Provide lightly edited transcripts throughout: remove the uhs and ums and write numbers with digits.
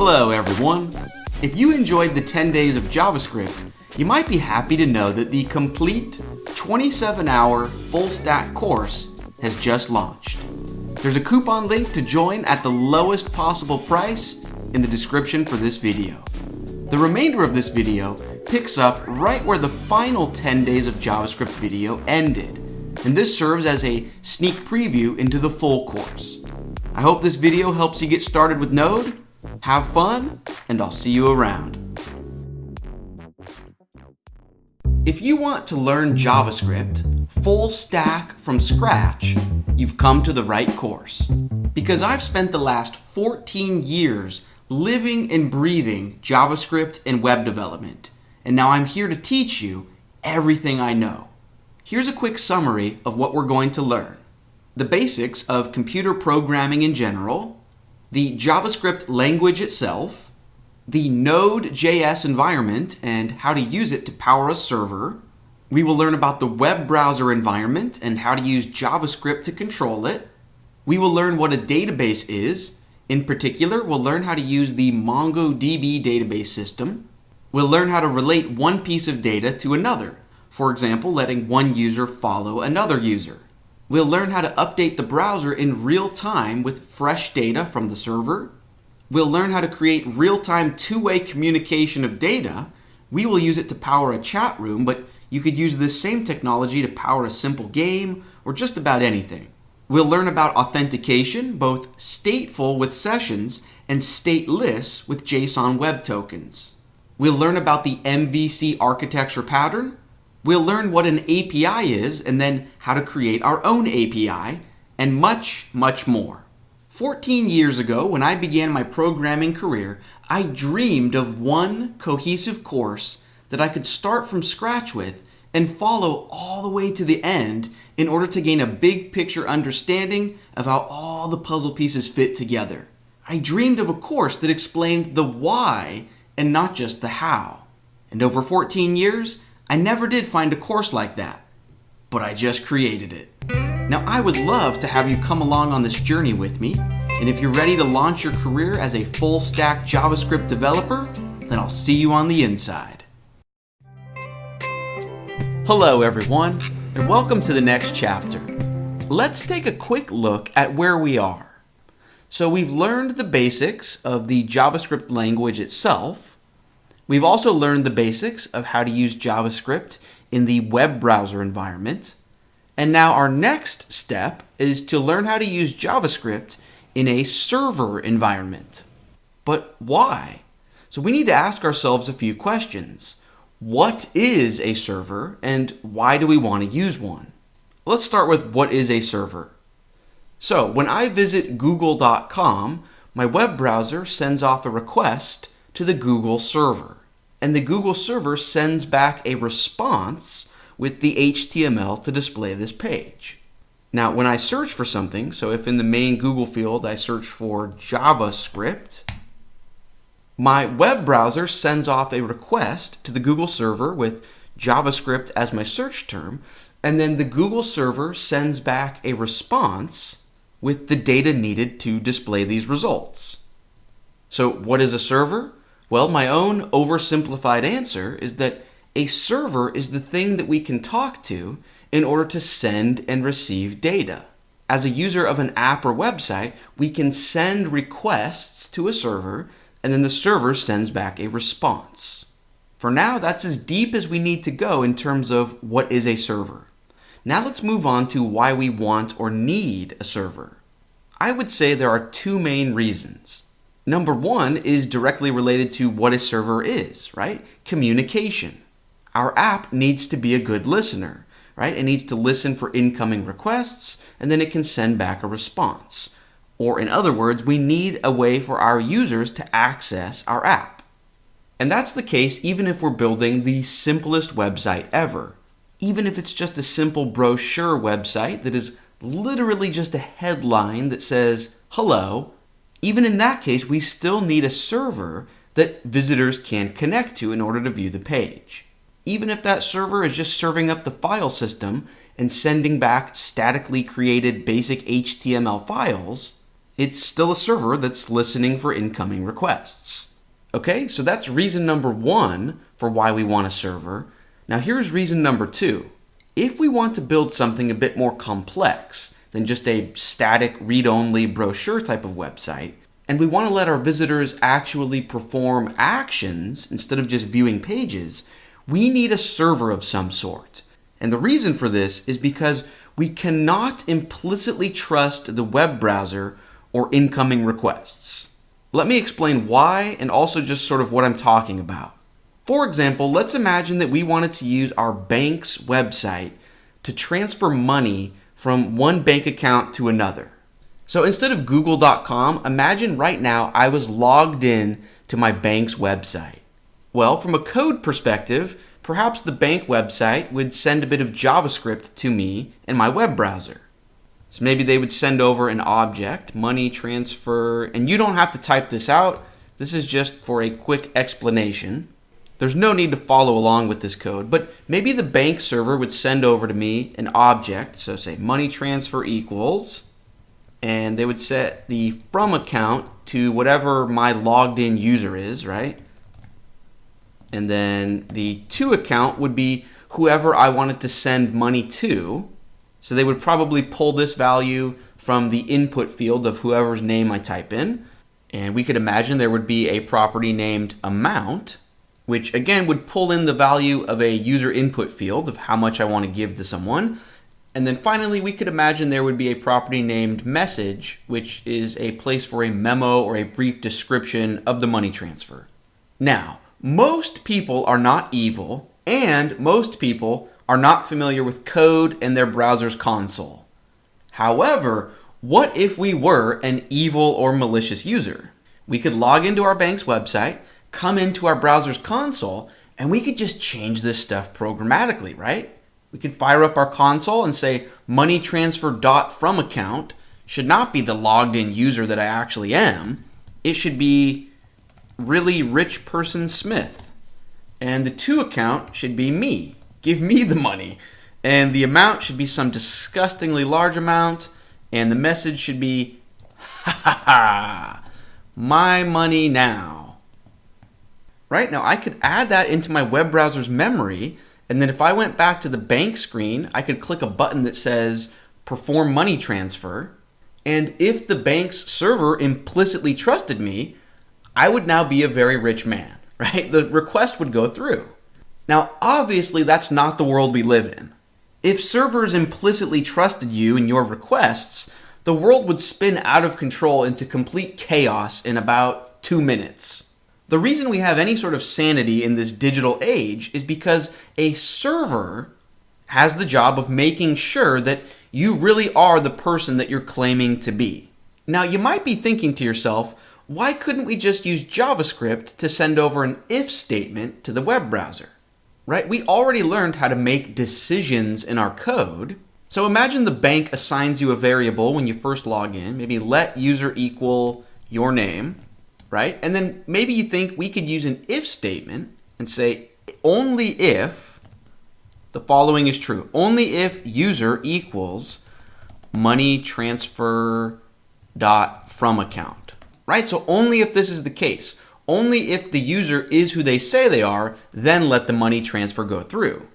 Hello everyone. If you enjoyed the 10 days of JavaScript, you might be happy to know that the complete 27-hour full stack course has just launched. There's a coupon link to join at the lowest possible price in the description for this video. The remainder of this video picks up right where the final 10 days of JavaScript video ended, and this serves as a sneak preview into the full course. I hope this video helps you get started with Node. Have fun, and I'll see you around. If you want to learn JavaScript full stack from scratch, you've come to the right course. Because I've spent the last 14 years living and breathing JavaScript and web development, and now I'm here to teach you everything I know. Here's a quick summary of what we're going to learn. The basics of computer programming in general, the JavaScript language itself, the Node.js environment and how to use it to power a server. We will learn about the web browser environment and how to use JavaScript to control it. We will learn what a database is. In particular, we'll learn how to use the MongoDB database system. We'll learn how to relate one piece of data to another. For example, letting one user follow another user. We'll learn how to update the browser in real time with fresh data from the server. We'll learn how to create real-time two-way communication of data. We will use it to power a chat room, but you could use this same technology to power a simple game or just about anything. We'll learn about authentication, both stateful with sessions and stateless with JSON web tokens. We'll learn about the MVC architecture pattern. We'll learn what an API is and then how to create our own API, and much, much more. 14 years ago, when I began my programming career, I dreamed of one cohesive course that I could start from scratch with and follow all the way to the end in order to gain a big picture understanding of how all the puzzle pieces fit together. I dreamed of a course that explained the why and not just the how. And over 14 years, I never did find a course like that, but I just created it. Now, I would love to have you come along on this journey with me, and if you're ready to launch your career as a full stack JavaScript developer, then I'll see you on the inside. Hello everyone, and welcome to the next chapter. Let's take a quick look at where we are. So we've learned the basics of the JavaScript language itself. We've also learned the basics of how to use JavaScript in the web browser environment. And now our next step is to learn how to use JavaScript in a server environment. But why? So we need to ask ourselves a few questions. What is a server and why do we want to use one? Let's start with what is a server. So when I visit google.com, my web browser sends off a request to the Google server. And the Google server sends back a response with the HTML to display this page. Now, when I search for something, so if in the main Google field I search for JavaScript, my web browser sends off a request to the Google server with JavaScript as my search term, and then the Google server sends back a response with the data needed to display these results. So what is a server? Well, my own oversimplified answer is that a server is the thing that we can talk to in order to send and receive data. As a user of an app or website, we can send requests to a server, and then the server sends back a response. For now, that's as deep as we need to go in terms of what is a server. Now let's move on to why we want or need a server. I would say there are two main reasons. Number one is directly related to what a server is, right? Communication. Our app needs to be a good listener, right? It needs to listen for incoming requests, and then it can send back a response. Or in other words, we need a way for our users to access our app. And that's the case even if we're building the simplest website ever. Even if it's just a simple brochure website that is literally just a headline that says, hello, even in that case, we still need a server that visitors can connect to in order to view the page. Even if that server is just serving up the file system and sending back statically created basic HTML files, it's still a server that's listening for incoming requests. Okay, so that's reason number one for why we want a server. Now here's reason number two. If we want to build something a bit more complex than just a static read-only brochure type of website, and we want to let our visitors actually perform actions instead of just viewing pages, we need a server of some sort. And the reason for this is because we cannot implicitly trust the web browser or incoming requests. Let me explain why and also just sort of what I'm talking about. For example, let's imagine that we wanted to use our bank's website to transfer money from one bank account to another. So instead of google.com, imagine right now I was logged in to my bank's website. Well, from a code perspective, perhaps the bank website would send a bit of JavaScript to me in my web browser. So maybe they would send over an object, money transfer, and you don't have to type this out. This is just for a quick explanation. There's no need to follow along with this code, but maybe the bank server would send over to me an object, so say money transfer equals, and they would set the from account to whatever my logged in user is, right? And then the to account would be whoever I wanted to send money to. So they would probably pull this value from the input field of whoever's name I type in. And we could imagine there would be a property named amount, which again would pull in the value of a user input field of how much I want to give to someone. And then finally, we could imagine there would be a property named message, which is a place for a memo or a brief description of the money transfer. Now, most people are not evil, and most people are not familiar with code and their browser's console. However, what if we were an evil or malicious user? We could log into our bank's website, come into our browser's console, and we could just change this stuff programmatically, right? We could fire up our console and say money transfer dot from account should not be the logged in user that I actually am. It should be really rich person Smith. And the to account should be me. Give me the money. And the amount should be some disgustingly large amount. And the message should be, ha ha ha, my money now. Right? Now I could add that into my web browser's memory. And then if I went back to the bank screen, I could click a button that says perform money transfer. And if the bank's server implicitly trusted me, I would now be a very rich man, right? The request would go through. Now, obviously, that's not the world we live in. If servers implicitly trusted you and your requests, the world would spin out of control into complete chaos in about 2 minutes. The reason we have any sort of sanity in this digital age is because a server has the job of making sure that you really are the person that you're claiming to be. Now, you might be thinking to yourself, why couldn't we just use JavaScript to send over an if statement to the web browser? Right? We already learned how to make decisions in our code. So imagine the bank assigns you a variable when you first log in, maybe let user equal your name, right? And then maybe you think we could use an if statement and say only if the following is true. Only if user equals money transfer dot from account. Right? So only if this is the case, only if the user is who they say they are, then let the money transfer go through.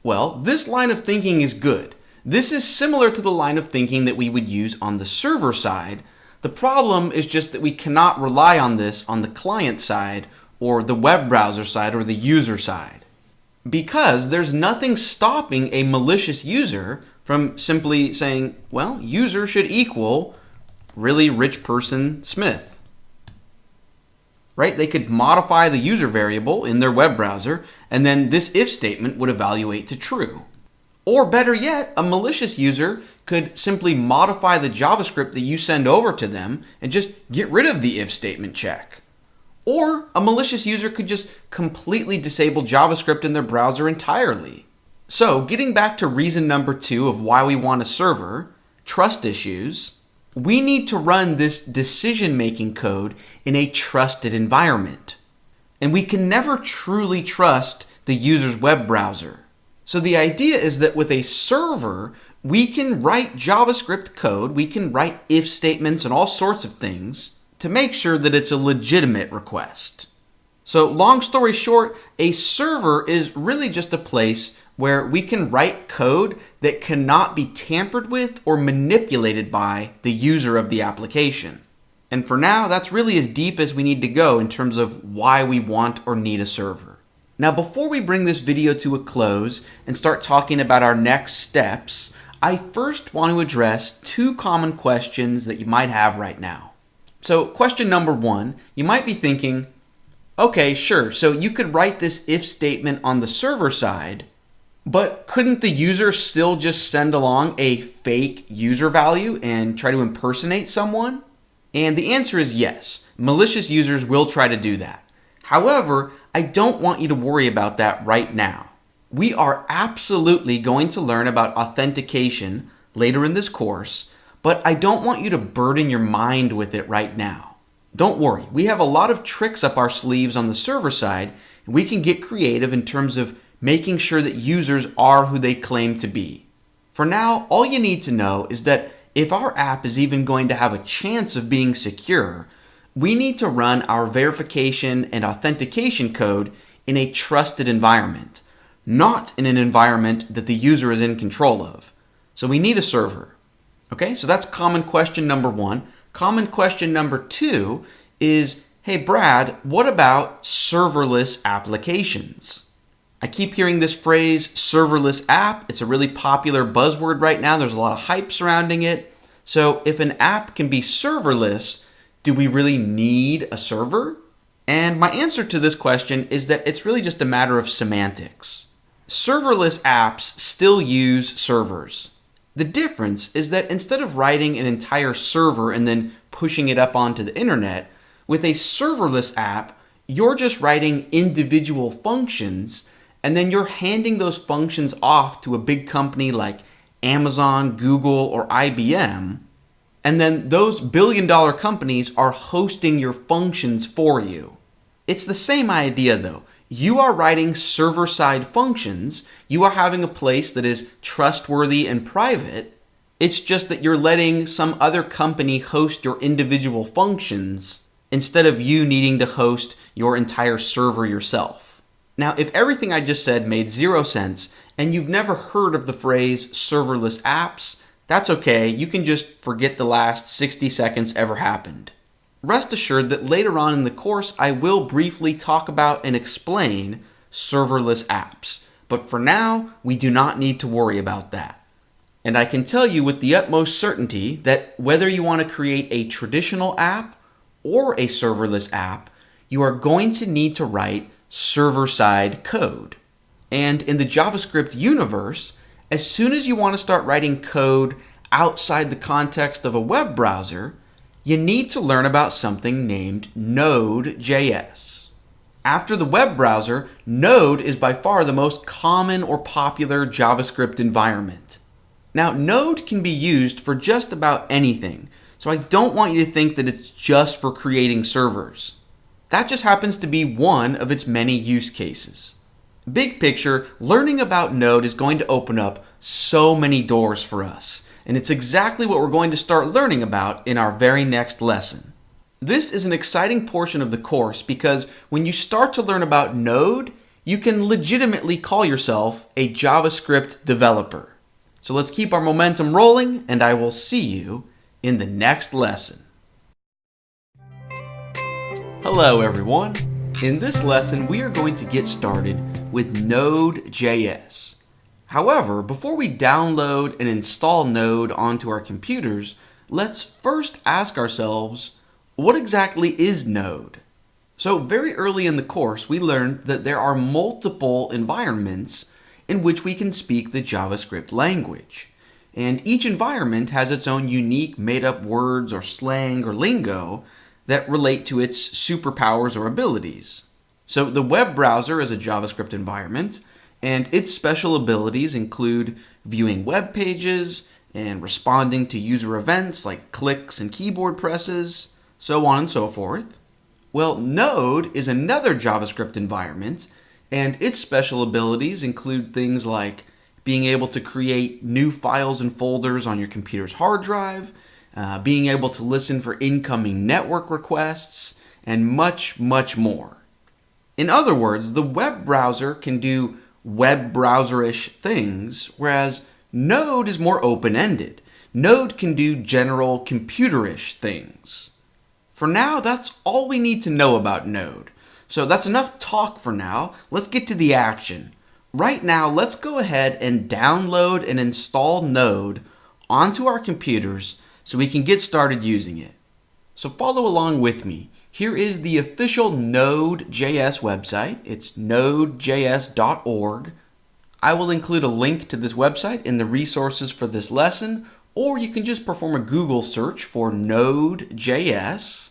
Well, this line of thinking is good. This is similar to the line of thinking that we would use on the server side. The problem is just that we cannot rely on this on the client side or the web browser side or the user side. Because there's nothing stopping a malicious user from simply saying, well, user should equal really rich person Smith. Right? They could modify the user variable in their web browser, and then this if statement would evaluate to true. Or better yet, a malicious user could simply modify the JavaScript that you send over to them and just get rid of the if statement check. Or a malicious user could just completely disable JavaScript in their browser entirely. So getting back to reason number 2 of why we want a server, trust issues, we need to run this decision-making code in a trusted environment. And we can never truly trust the user's web browser. So the idea is that with a server, we can write JavaScript code, we can write if statements and all sorts of things to make sure that it's a legitimate request. So long story short, a server is really just a place where we can write code that cannot be tampered with or manipulated by the user of the application. And for now, that's really as deep as we need to go in terms of why we want or need a server. Now, before we bring this video to a close and start talking about our next steps, I first want to address two common questions that you might have right now. So question number one, you might be thinking, okay, sure, so you could write this if statement on the server side, but couldn't the user still just send along a fake user value and try to impersonate someone? And the answer is yes. Malicious users will try to do that. However, I don't want you to worry about that right now. We are absolutely going to learn about authentication later in this course, but I don't want you to burden your mind with it right now. Don't worry, we have a lot of tricks up our sleeves on the server side, and we can get creative in terms of making sure that users are who they claim to be. For now, all you need to know is that if our app is even going to have a chance of being secure, we need to run our verification and authentication code in a trusted environment, not in an environment that the user is in control of. So we need a server. Okay, so that's common question number one. Common question number two is, hey Brad, what about serverless applications? I keep hearing this phrase, serverless app. It's a really popular buzzword right now. There's a lot of hype surrounding it. So if an app can be serverless, do we really need a server? And my answer to this question is that it's really just a matter of semantics. Serverless apps still use servers. The difference is that instead of writing an entire server and then pushing it up onto the internet, with a serverless app, you're just writing individual functions and then you're handing those functions off to a big company like Amazon, Google, or IBM, and then those billion-dollar companies are hosting your functions for you. It's the same idea though. You are writing server-side functions, you are having a place that is trustworthy and private. It's just that you're letting some other company host your individual functions instead of you needing to host your entire server yourself. Now, if everything I just said made zero sense and you've never heard of the phrase serverless apps, that's okay. You can just forget the last 60 seconds ever happened. Rest assured that later on in the course, I will briefly talk about and explain serverless apps. But for now, we do not need to worry about that. And I can tell you with the utmost certainty that whether you want to create a traditional app or a serverless app, you are going to need to write server-side code. And in the JavaScript universe, as soon as you want to start writing code outside the context of a web browser, you need to learn about something named Node.js. After the web browser, Node is by far the most common or popular JavaScript environment. Now, Node can be used for just about anything, so I don't want you to think that it's just for creating servers. That just happens to be one of its many use cases. Big picture, learning about Node is going to open up so many doors for us, and it's exactly what we're going to start learning about in our very next lesson. This is an exciting portion of the course because when you start to learn about Node, you can legitimately call yourself a JavaScript developer. So let's keep our momentum rolling, and I will see you in the next lesson. Hello everyone. In this lesson, we are going to get started with Node.js. However, before we download and install Node onto our computers, let's first ask ourselves, what exactly is Node? So very early in the course, we learned that there are multiple environments in which we can speak the JavaScript language. And each environment has its own unique made-up words or slang or lingo that relate to its superpowers or abilities. So the web browser is a JavaScript environment, and its special abilities include viewing web pages and responding to user events like clicks and keyboard presses, so on and so forth. Well, Node is another JavaScript environment, and its special abilities include things like being able to create new files and folders on your computer's hard drive, being able to listen for incoming network requests, and much, much more. In other words, the web browser can do web browser-ish things, whereas Node is more open-ended. Node can do general computer-ish things. For now, that's all we need to know about Node. So that's enough talk for now. Let's get to the action. Right now, let's go ahead and download and install Node onto our computers so we can get started using it. So follow along with me. Here is the official Node.js website. It's nodejs.org. I will include a link to this website in the resources for this lesson, or you can just perform a Google search for Node.js.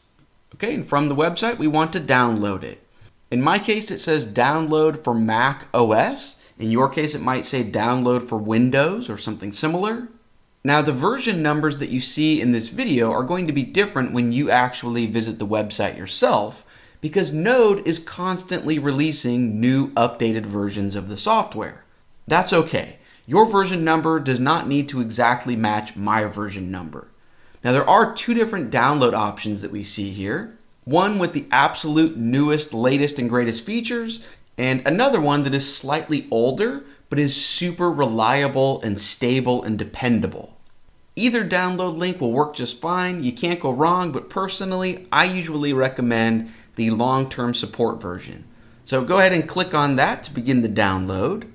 Okay, and from the website, we want to download it. In my case, it says download for Mac OS. In your case, it might say download for Windows or something similar. Now, the version numbers that you see in this video are going to be different when you actually visit the website yourself, because Node is constantly releasing new updated versions of the software. That's okay. Your version number does not need to exactly match my version number. Now, there are two different download options that we see here. One with the absolute newest, latest, and greatest features, and another one that is slightly older, but is super reliable and stable and dependable. Either download link will work just fine. You can't go wrong, but personally, I usually recommend the long-term support version. So go ahead and click on that to begin the download.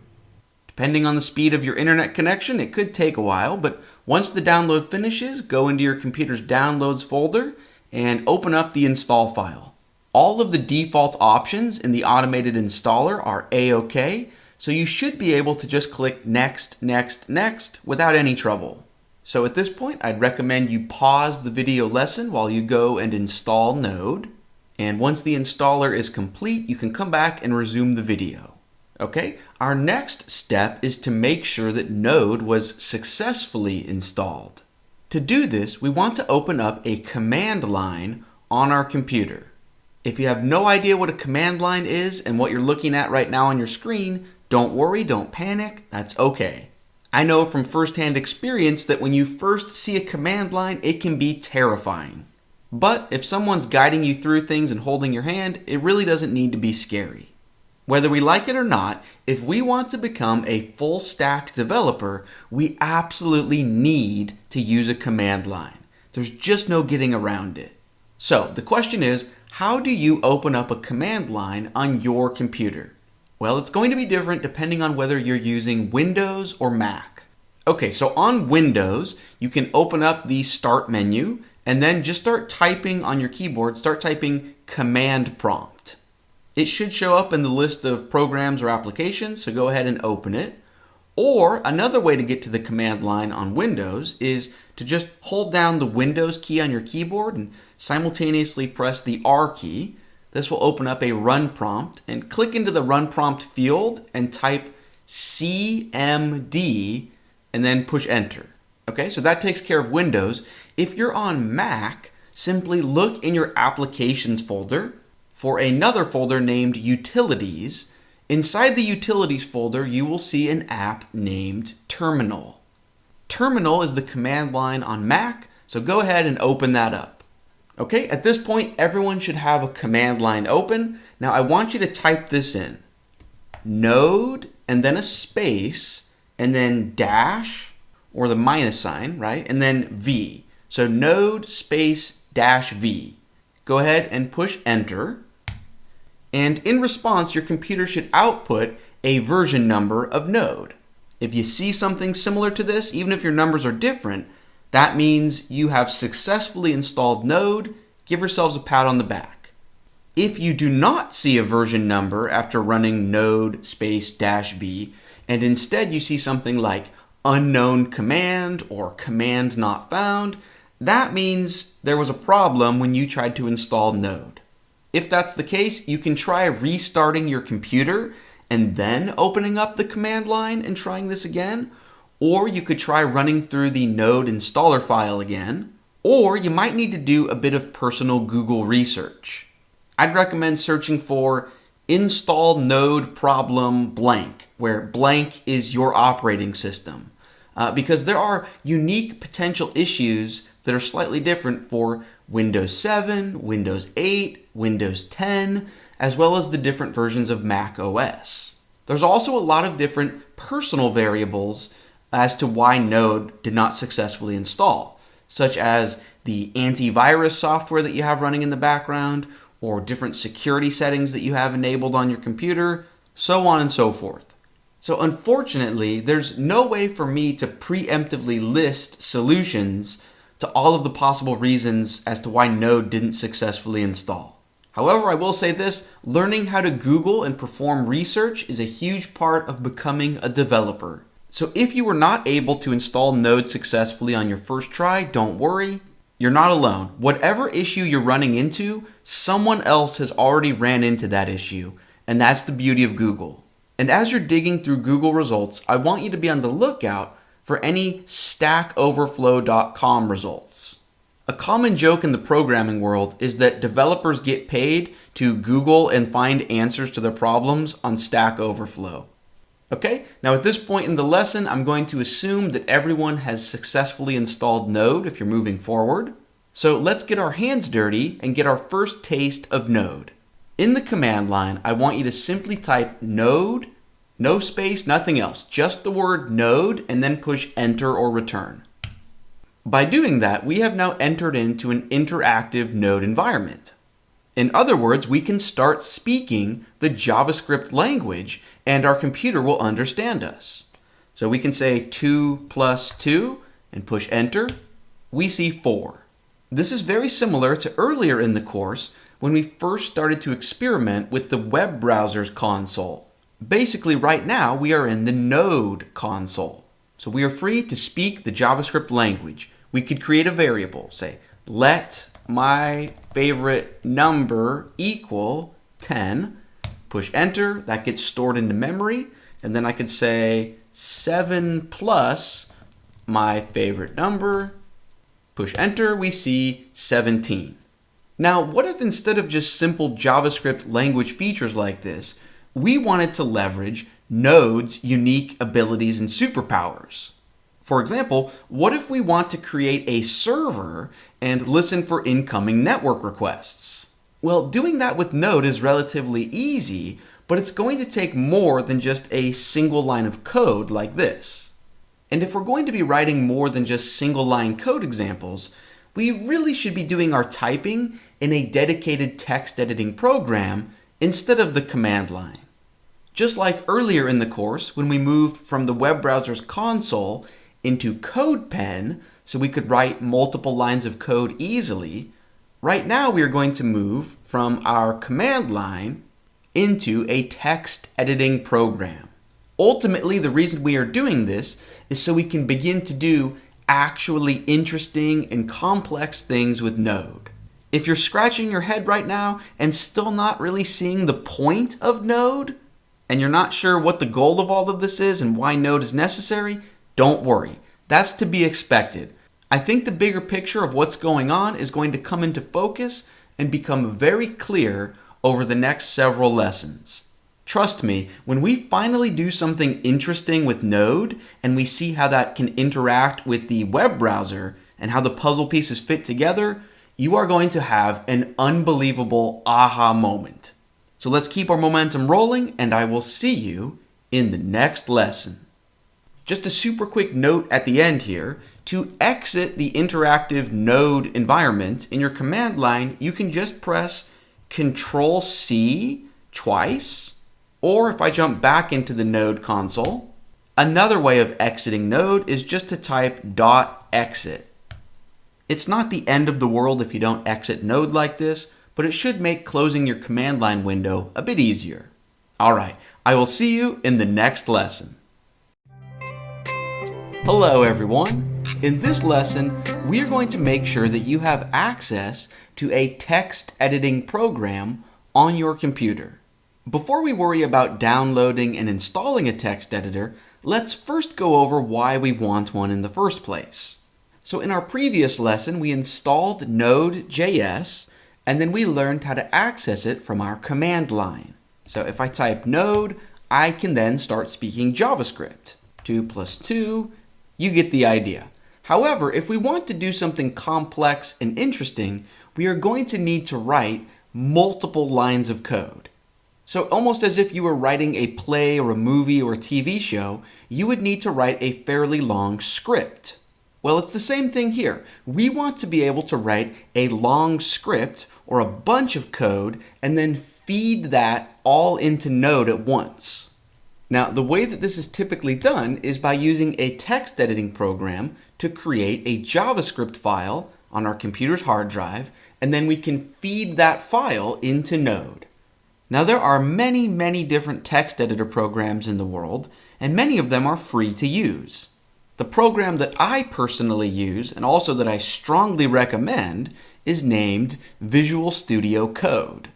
Depending on the speed of your internet connection, it could take a while, but once the download finishes, go into your computer's downloads folder and open up the install file. All of the default options in the automated installer are A-OK, so you should be able to just click next, next, next without any trouble. So at this point, I'd recommend you pause the video lesson while you go and install Node. And once the installer is complete, you can come back and resume the video. Okay, our next step is to make sure that Node was successfully installed. To do this, we want to open up a command line on our computer. If you have no idea what a command line is and what you're looking at right now on your screen, don't worry, don't panic, that's okay. I know from firsthand experience that when you first see a command line, it can be terrifying. But if someone's guiding you through things and holding your hand, it really doesn't need to be scary. Whether we like it or not, if we want to become a full stack developer, we absolutely need to use a command line. There's just no getting around it. So the question is, how do you open up a command line on your computer? Well, it's going to be different depending on whether you're using Windows or Mac. Okay, so on Windows, you can open up the Start menu and then just start typing on your keyboard, start typing command prompt. It should show up in the list of programs or applications, so go ahead and open it. Or another way to get to the command line on Windows is to just hold down the Windows key on your keyboard and simultaneously press the R key. This will open up a run prompt, and click into the run prompt field and type CMD and then push enter. Okay, so that takes care of Windows. If you're on Mac, simply look in your applications folder for another folder named Utilities. Inside the Utilities folder, you will see an app named Terminal. Terminal is the command line on Mac, so go ahead and open that up. Okay, at this point, everyone should have a command line open. Now I want you to type this in. Node, and then a space, and then dash, or the minus sign, right? And then V. So node space dash V. Go ahead and push enter. And in response, your computer should output a version number of Node. If you see something similar to this, even if your numbers are different, that means you have successfully installed Node. Give yourselves a pat on the back. If you do not see a version number after running node space dash V, and instead you see something like unknown command or command not found, that means there was a problem when you tried to install Node. If that's the case, you can try restarting your computer and then opening up the command line and trying this again. Or you could try running through the Node installer file again. Or you might need to do a bit of personal Google research. I'd recommend searching for install node problem blank, where blank is your operating system. Because there are unique potential issues that are slightly different for Windows 7, Windows 8, Windows 10, as well as the different versions of Mac OS. There's also a lot of different personal variables as to why Node did not successfully install, such as the antivirus software that you have running in the background, or different security settings that you have enabled on your computer, so on and so forth. So unfortunately, there's no way for me to preemptively list solutions to all of the possible reasons as to why Node didn't successfully install. However, I will say this, learning how to Google and perform research is a huge part of becoming a developer. So if you were not able to install Node successfully on your first try, don't worry. You're not alone. Whatever issue you're running into, someone else has already ran into that issue, and that's the beauty of Google. And as you're digging through Google results, I want you to be on the lookout for any stackoverflow.com results. A common joke in the programming world is that developers get paid to Google and find answers to their problems on Stack Overflow. Okay, now at this point in the lesson, I'm going to assume that everyone has successfully installed Node if you're moving forward. So let's get our hands dirty and get our first taste of Node. In the command line, I want you to simply type node, no space, nothing else, just the word node, and then push enter or return. By doing that, we have now entered into an interactive Node environment. In other words, we can start speaking the JavaScript language and our computer will understand us. So we can say 2 plus 2 and push enter. We see 4. This is very similar to earlier in the course when we first started to experiment with the web browser's console. Basically, right now, we are in the Node console. So we are free to speak the JavaScript language. We could create a variable, say, let my favorite number equal 10. Push enter, that gets stored into memory. And then I could say 7 plus my favorite number. Push enter, we see 17. Now, what if instead of just simple JavaScript language features like this, we wanted to leverage Node's unique abilities and superpowers? For example, what if we want to create a server and listen for incoming network requests? Well, doing that with Node is relatively easy, but it's going to take more than just a single line of code like this. And if we're going to be writing more than just single line code examples, we really should be doing our typing in a dedicated text editing program instead of the command line. Just like earlier in the course when we moved from the web browser's console into CodePen so we could write multiple lines of code easily, right now we are going to move from our command line into a text editing program. Ultimately, the reason we are doing this is so we can begin to do actually interesting and complex things with Node. If you're scratching your head right now and still not really seeing the point of Node, and you're not sure what the goal of all of this is and why Node is necessary, don't worry. That's to be expected. I think the bigger picture of what's going on is going to come into focus and become very clear over the next several lessons. Trust me, when we finally do something interesting with Node and we see how that can interact with the web browser and how the puzzle pieces fit together, you are going to have an unbelievable aha moment. So let's keep our momentum rolling, and I will see you in the next lesson. Just a super quick note at the end here. To exit the interactive Node environment in your command line, you can just press Control-C twice. Or if I jump back into the Node console, another way of exiting Node is just to type .exit. It's not the end of the world if you don't exit Node like this, but it should make closing your command line window a bit easier. Alright, I will see you in the next lesson. Hello everyone. In this lesson, we are going to make sure that you have access to a text editing program on your computer. Before we worry about downloading and installing a text editor, let's first go over why we want one in the first place. So in our previous lesson, we installed Node.js, and then we learned how to access it from our command line. So if I type node, I can then start speaking JavaScript. 2 plus 2, you get the idea. However, if we want to do something complex and interesting, we are going to need to write multiple lines of code. So almost as if you were writing a play or a movie or a TV show, you would need to write a fairly long script. Well, it's the same thing here. We want to be able to write a long script or a bunch of code and then feed that all into Node at once. Now, the way that this is typically done is by using a text editing program to create a JavaScript file on our computer's hard drive, and then we can feed that file into Node. Now, there are many, many different text editor programs in the world, and many of them are free to use. The program that I personally use, and also that I strongly recommend, is named Visual Studio Code.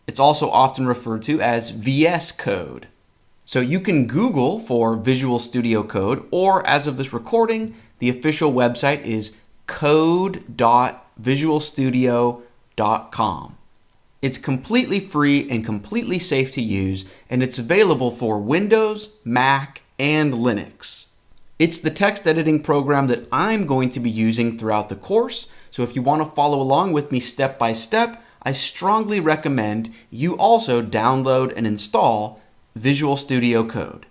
It's also often referred to as VS Code. So you can Google for Visual Studio Code, or as of this recording, the official website is code.visualstudio.com. It's completely free and completely safe to use, and it's available for Windows, Mac, and Linux. It's the text editing program that I'm going to be using throughout the course, so if you want to follow along with me step by step, I strongly recommend you also download and install Visual Studio Code.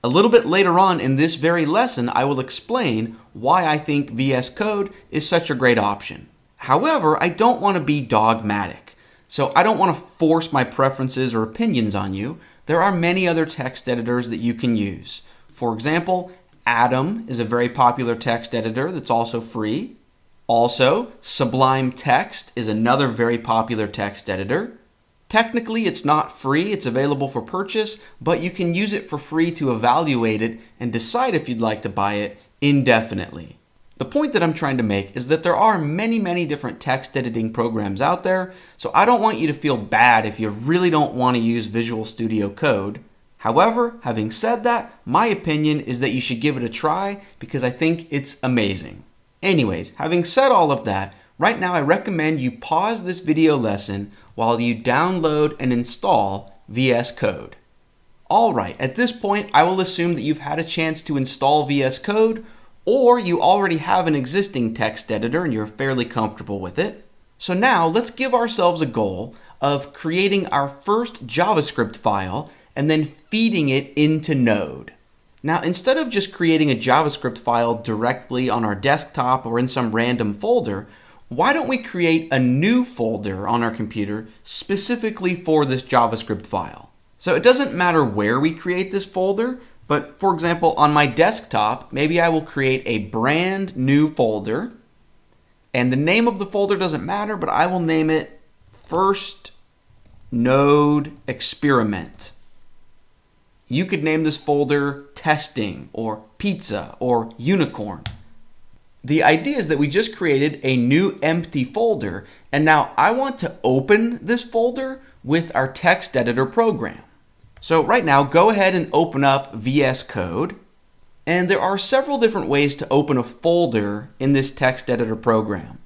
A little bit later on in this very lesson, I will explain why I think VS Code is such a great option. However, I don't want to be dogmatic, so I don't want to force my preferences or opinions on you. There are many other text editors that you can use. For example, Atom is a very popular text editor that's also free. Also, Sublime Text is another very popular text editor. Technically, it's not free, it's available for purchase, but you can use it for free to evaluate it and decide if you'd like to buy it indefinitely. The point that I'm trying to make is that there are many, many different text editing programs out there, so I don't want you to feel bad if you really don't want to use Visual Studio Code. However, having said that, my opinion is that you should give it a try because I think it's amazing. Anyways, having said all of that, right now I recommend you pause this video lesson while you download and install VS Code. Alright, at this point I will assume that you've had a chance to install VS Code, or you already have an existing text editor and you're fairly comfortable with it. So now let's give ourselves a goal of creating our first JavaScript file and then feeding it into Node. Now, instead of just creating a JavaScript file directly on our desktop or in some random folder, why don't we create a new folder on our computer specifically for this JavaScript file? So it doesn't matter where we create this folder, but for example, on my desktop, maybe I will create a brand new folder, and the name of the folder doesn't matter, but I will name it First Node Experiment. You could name this folder Testing or Pizza or Unicorn. The idea is that we just created a new empty folder, and now I want to open this folder with our text editor program. So right now, go ahead and open up VS Code, and there are several different ways to open a folder in this text editor program.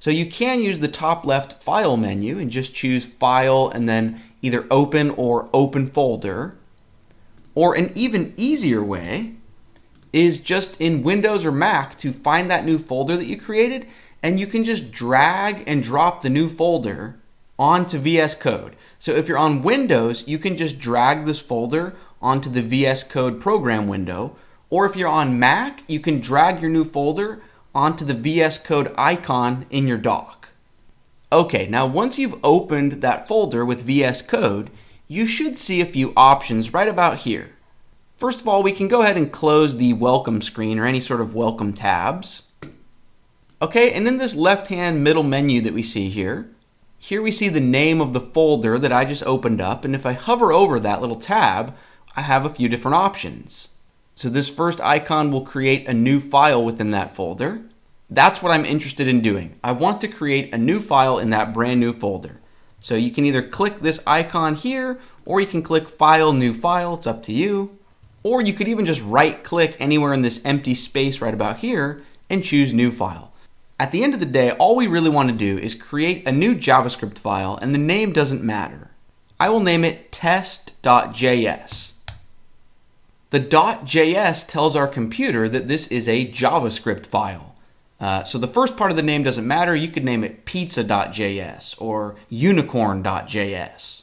So you can use the top left File menu and just choose File and then either Open or Open Folder. Or an even easier way is just in Windows or Mac to find that new folder that you created, and you can just drag and drop the new folder onto VS Code. So if you're on Windows, you can just drag this folder onto the VS Code program window, or if you're on Mac, you can drag your new folder onto the VS Code icon in your dock. Okay, now once you've opened that folder with VS Code, you should see a few options right about here. First of all, we can go ahead and close the welcome screen or any sort of welcome tabs. Okay, and in this left-hand middle menu that we see here we see the name of the folder that I just opened up, and if I hover over that little tab, I have a few different options. So this first icon will create a new file within that folder. That's what I'm interested in doing. I want to create a new file in that brand new folder. So you can either click this icon here, or you can click File, New File, it's up to you. Or you could even just right click anywhere in this empty space right about here and choose New File. At the end of the day, all we really want to do is create a new JavaScript file, and the name doesn't matter. I will name it test.js. The .js tells our computer that this is a JavaScript file. So the first part of the name doesn't matter. You could name it pizza.js or unicorn.js.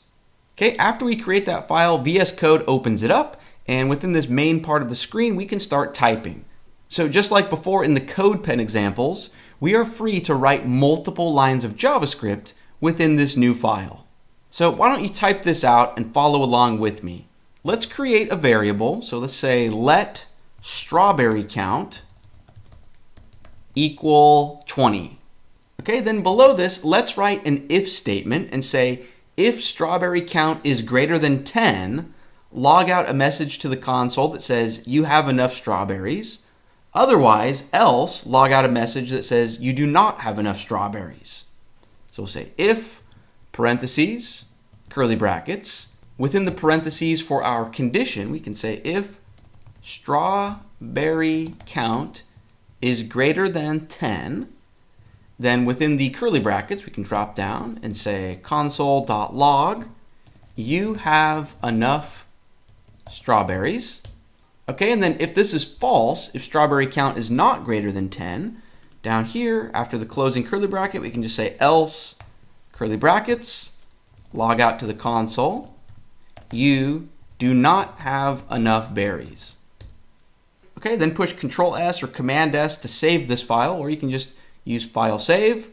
Okay, after we create that file, VS Code opens it up, and within this main part of the screen, we can start typing. So just like before in the CodePen examples, we are free to write multiple lines of JavaScript within this new file. So why don't you type this out and follow along with me? Let's create a variable. So let's say let strawberry count equal 20. Okay, then below this, let's write an if statement and say if strawberry count is greater than 10, log out a message to the console that says you have enough strawberries. Otherwise, else log out a message that says you do not have enough strawberries. So we'll say if parentheses, curly brackets. Within the parentheses for our condition, we can say if strawberry count is greater than 10, then within the curly brackets, we can drop down and say console.log, you have enough strawberries. Okay, and then if this is false, if strawberry count is not greater than 10, down here after the closing curly bracket, we can just say else, curly brackets, log out to the console, you do not have enough berries. Okay, then push Control S or Command S to save this file, or you can just use File Save.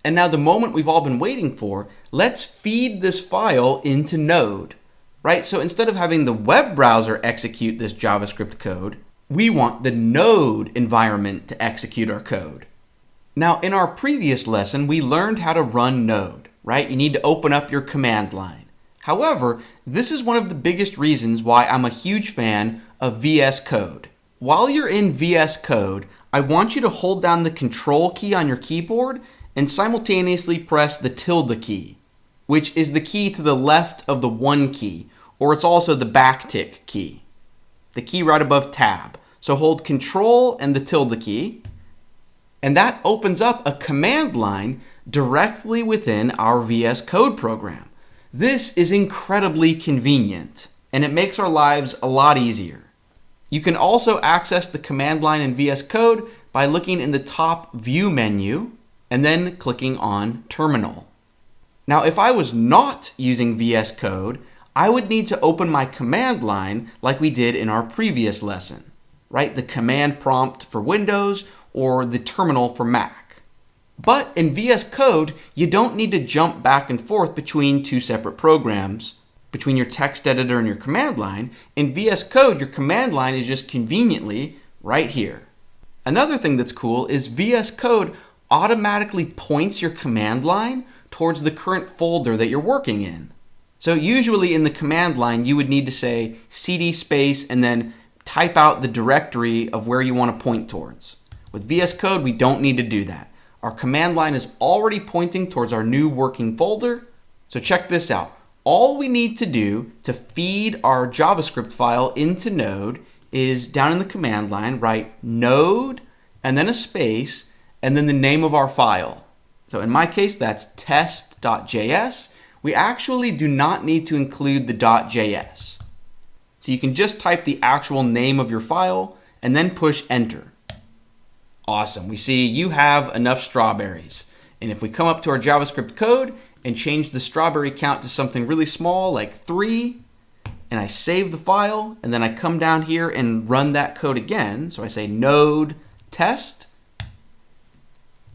And now the moment we've all been waiting for, let's feed this file into Node. Right? So instead of having the web browser execute this JavaScript code, we want the Node environment to execute our code. Now, in our previous lesson, we learned how to run Node, right? You need to open up your command line. However, this is one of the biggest reasons why I'm a huge fan of VS Code. While you're in VS Code, I want you to hold down the Control key on your keyboard and simultaneously press the tilde key, which is the key to the left of the 1 key, or it's also the backtick key, the key right above tab. So hold Control and the tilde key, and that opens up a command line directly within our VS Code program. This is incredibly convenient, and it makes our lives a lot easier. You can also access the command line in VS Code by looking in the top View menu and then clicking on Terminal. Now, if I was not using VS Code, I would need to open my command line like we did in our previous lesson, right? The command prompt for Windows or the terminal for Mac. But in VS Code, you don't need to jump back and forth between two separate programs, between your text editor and your command line. In VS Code, your command line is just conveniently right here. Another thing that's cool is VS Code automatically points your command line towards the current folder that you're working in. So usually in the command line, you would need to say cd space and then type out the directory of where you want to point towards. With VS Code, we don't need to do that. Our command line is already pointing towards our new working folder. So check this out. All we need to do to feed our JavaScript file into Node is down in the command line, write node and then a space and then the name of our file. So in my case, that's test.js. We actually do not need to include the .js. So you can just type the actual name of your file and then push enter. Awesome. We see you have enough strawberries. And if we come up to our JavaScript code and change the strawberry count to something really small like 3, and I save the file, and then I come down here and run that code again. So I say node test,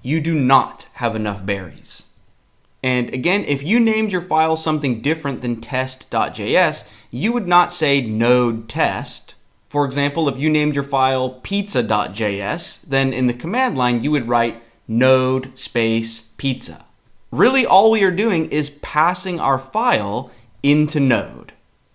you do not have enough berries. And again, if you named your file something different than test.js, you would not say node test. For example, if you named your file pizza.js, then in the command line, you would write node space pizza. Really, all we are doing is passing our file into Node.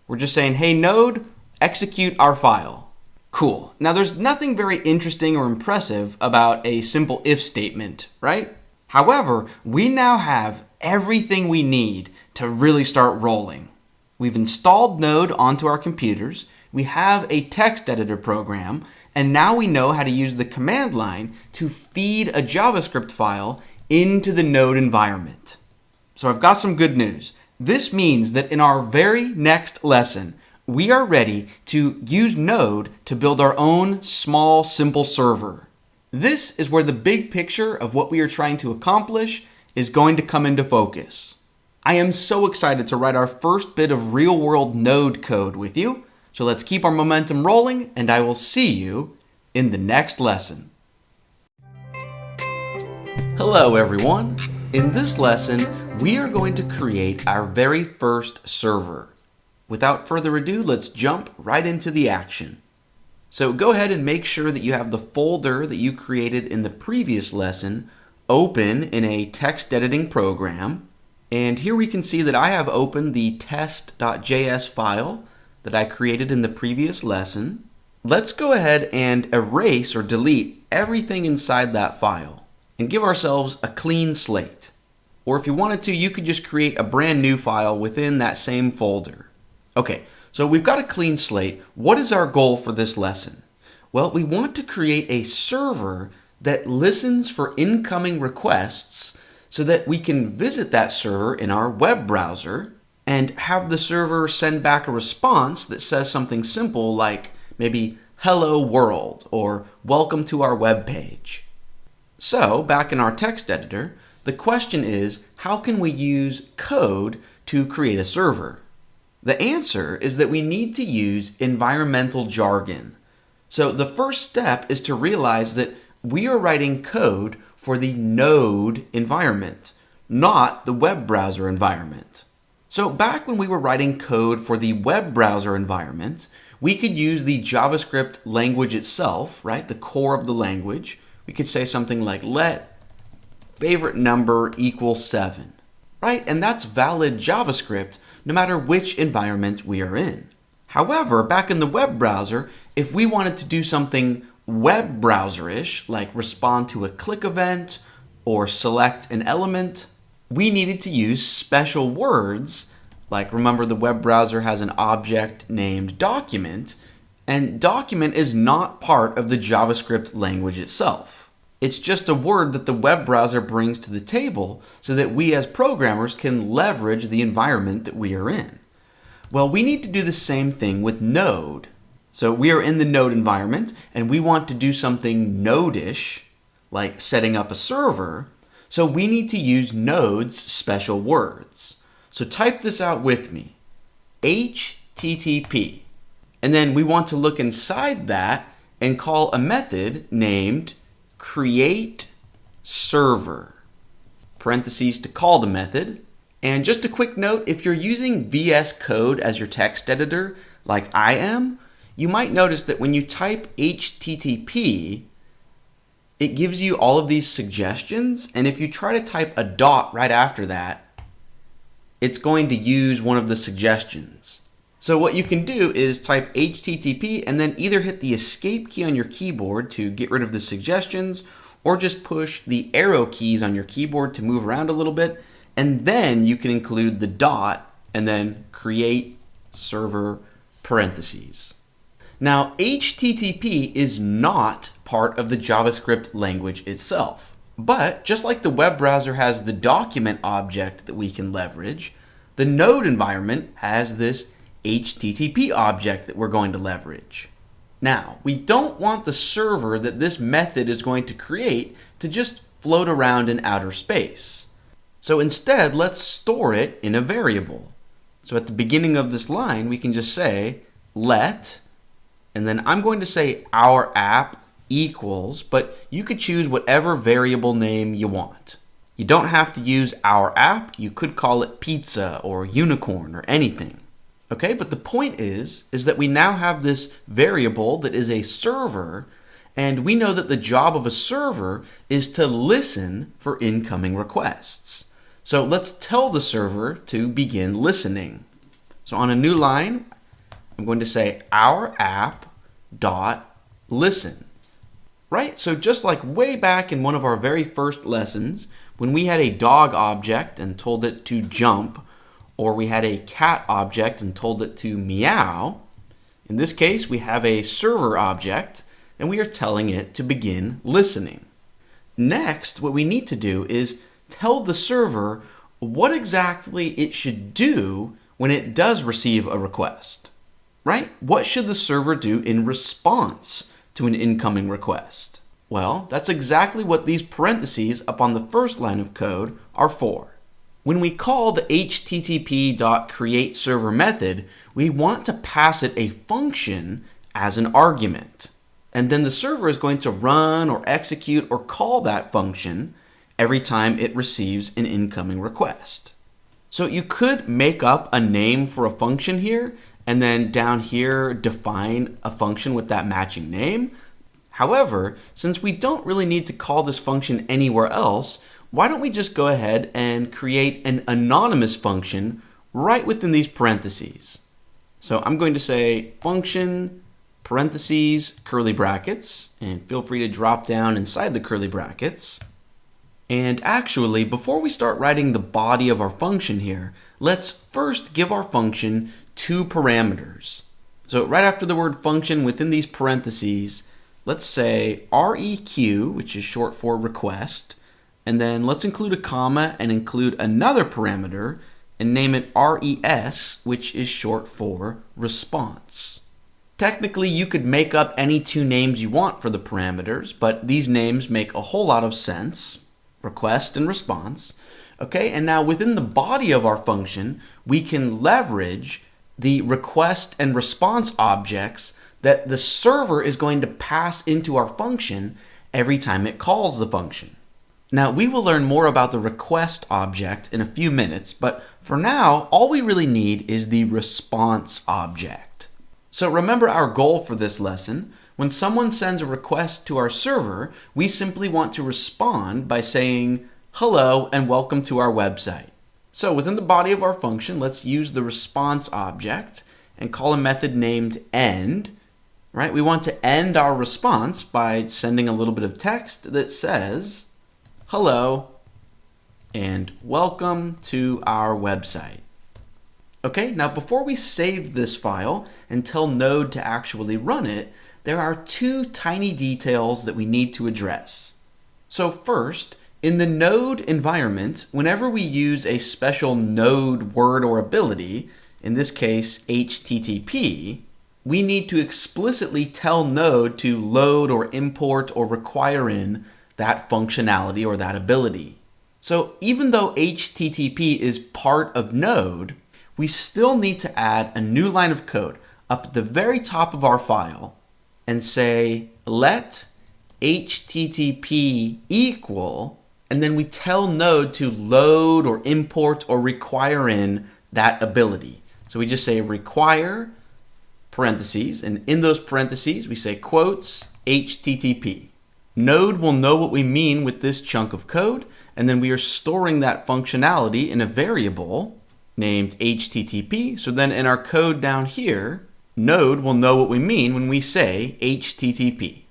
We're just saying, hey, Node, execute our file. Cool. Now, there's nothing very interesting or impressive about a simple if statement, right? However, we now have everything we need to really start rolling. We've installed Node onto our computers, we have a text editor program, and now we know how to use the command line to feed a JavaScript file into the Node environment. So I've got some good news. This means that in our very next lesson, we are ready to use Node to build our own small, simple server. This is where the big picture of what we are trying to accomplish is going to come into focus. I am so excited to write our first bit of real-world Node code with you. So let's keep our momentum rolling, and I will see you in the next lesson. Hello, everyone. In this lesson, we are going to create our very first server. Without further ado, let's jump right into the action. So go ahead and make sure that you have the folder that you created in the previous lesson open in a text editing program. And here we can see that I have opened the test.js file that I created in the previous lesson. Let's go ahead and erase or delete everything inside that file and give ourselves a clean slate. Or if you wanted to, you could just create a brand new file within that same folder. Okay, so we've got a clean slate. What is our goal for this lesson? Well, we want to create a server that listens for incoming requests so that we can visit that server in our web browser and have the server send back a response that says something simple like maybe hello world or welcome to our web page. So back in our text editor, the question is, how can we use code to create a server? The answer is that we need to use environmental jargon. So the first step is to realize that we are writing code for the Node environment, not the web browser environment. So back when we were writing code for the web browser environment, we could use the JavaScript language itself, right? The core of the language. We could say something like let favorite number equal 7, right? And that's valid JavaScript no matter which environment we are in. However, back in the web browser, if we wanted to do something web browser-ish, like respond to a click event or select an element, we needed to use special words. Like, remember, the web browser has an object named document, and document is not part of the JavaScript language itself. It's just a word that the web browser brings to the table so that we as programmers can leverage the environment that we are in. Well, we need to do the same thing with Node. So we are in the Node environment, and we want to do something Node-ish, like setting up a server, so we need to use Node's special words. So type this out with me, HTTP. And then we want to look inside that and call a method named createServer, parentheses to call the method. And just a quick note, if you're using VS Code as your text editor, like I am, you might notice that when you type HTTP, it gives you all of these suggestions. And if you try to type a dot right after that, it's going to use one of the suggestions. So what you can do is type HTTP and then either hit the escape key on your keyboard to get rid of the suggestions, or just push the arrow keys on your keyboard to move around a little bit. And then you can include the dot and then create server parentheses. Now, HTTP is not part of the JavaScript language itself. But just like the web browser has the document object that we can leverage, the Node environment has this HTTP object that we're going to leverage. Now, we don't want the server that this method is going to create to just float around in outer space. So instead, let's store it in a variable. So at the beginning of this line, we can just say let, and then I'm going to say our app equals, but you could choose whatever variable name you want. You don't have to use our app. You could call it pizza or unicorn or anything. Okay, but the point is that we now have this variable that is a server, and we know that the job of a server is to listen for incoming requests. So let's tell the server to begin listening. So on a new line, I'm going to say our app dot listen. Right? So just like way back in one of our very first lessons, when we had a dog object and told it to jump, or we had a cat object and told it to meow, in this case we have a server object and we are telling it to begin listening. Next, what we need to do is tell the server what exactly it should do when it does receive a request, right? What should the server do in response to an incoming request? Well, that's exactly what these parentheses up on the first line of code are for. When we call the http.createServer method, we want to pass it a function as an argument. And then the server is going to run or execute or call that function every time it receives an incoming request. So you could make up a name for a function here, and then down here define a function with that matching name. However, since we don't really need to call this function anywhere else, why don't we just go ahead and create an anonymous function right within these parentheses. So I'm going to say function parentheses curly brackets, and feel free to drop down inside the curly brackets. And actually, before we start writing the body of our function here, let's first give our function 2 parameters. So right after the word function within these parentheses, let's say req, which is short for request, and then let's include a comma and include another parameter and name it res, which is short for response. Technically, you could make up any 2 names you want for the parameters, but these names make a whole lot of sense, request and response. Okay, and now within the body of our function, we can leverage the request and response objects that the server is going to pass into our function every time it calls the function. Now, we will learn more about the request object in a few minutes, but for now, all we really need is the response object. So remember our goal for this lesson. When someone sends a request to our server, we simply want to respond by saying, hello and welcome to our website. So within the body of our function, let's use the response object and call a method named end. Right? We want to end our response by sending a little bit of text that says, hello and welcome to our website. Okay, now before we save this file and tell Node to actually run it, there are 2 tiny details that we need to address. So first, in the Node environment, whenever we use a special Node word or ability, in this case HTTP, we need to explicitly tell Node to load or import or require in that functionality or that ability. So even though HTTP is part of Node, we still need to add a new line of code up at the very top of our file and say let HTTP equal, and then we tell Node to load or import or require in that ability. So we just say require parentheses, and in those parentheses we say quotes HTTP. Node will know what we mean with this chunk of code, and then we are storing that functionality in a variable named HTTP. So then in our code down here, Node will know what we mean when we say HTTP.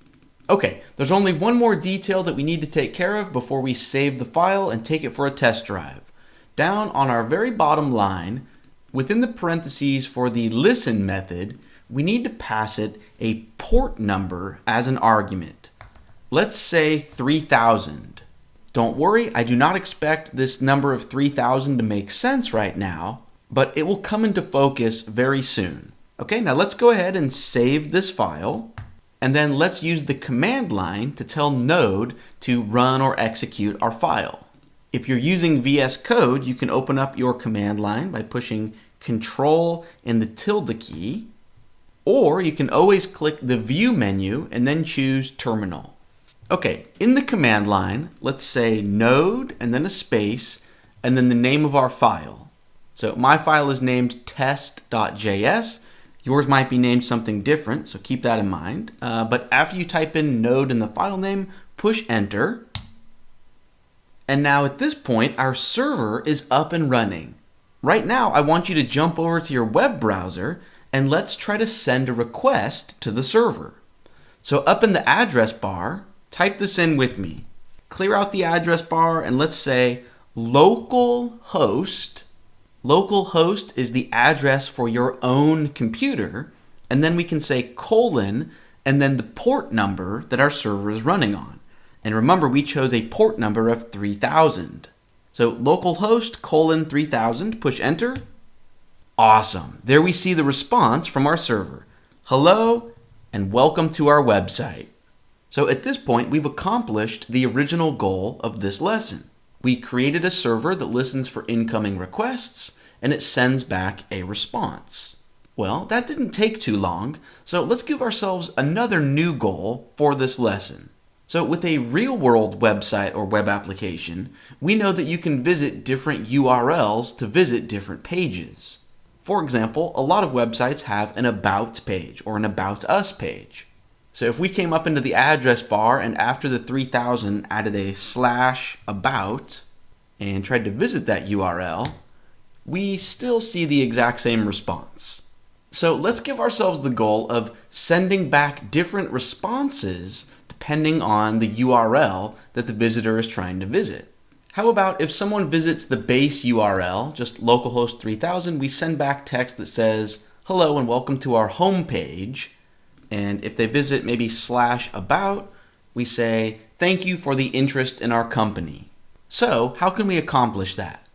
Okay, there's only one more detail that we need to take care of before we save the file and take it for a test drive. Down on our very bottom line, within the parentheses for the listen method, we need to pass it a port number as an argument. Let's say 3000. Don't worry, I do not expect this number of 3000 to make sense right now, but it will come into focus very soon. Okay, now let's go ahead and save this file, and then let's use the command line to tell Node to run or execute our file. If you're using VS Code, you can open up your command line by pushing Control and the tilde key, or you can always click the View menu and then choose Terminal. Okay, in the command line, let's say node and then a space and then the name of our file. So my file is named test.js. Yours might be named something different, so keep that in mind. But after you type in node in the file name, push enter. And now at this point, our server is up and running. Right now, I want you to jump over to your web browser and let's try to send a request to the server. So up in the address bar, type this in with me. Clear out the address bar and let's say localhost. Localhost is the address for your own computer. And then we can say colon and then the port number that our server is running on. And remember, we chose a port number of 3000. So localhost colon 3000, push enter. Awesome. There we see the response from our server. Hello and welcome to our website. So at this point, we've accomplished the original goal of this lesson. We created a server that listens for incoming requests and it sends back a response. Well, that didn't take too long, so let's give ourselves another new goal for this lesson. So with a real-world website or web application, we know that you can visit different URLs to visit different pages. For example, a lot of websites have an About page or an About Us page. So if we came up into the address bar and after the 3000 added a /about and tried to visit that URL, we still see the exact same response. So let's give ourselves the goal of sending back different responses depending on the URL that the visitor is trying to visit. How about if someone visits the base URL, just localhost 3000, we send back text that says, hello and welcome to our home page. And if they visit maybe /about, we say, thank you for the interest in our company. So how can we accomplish that?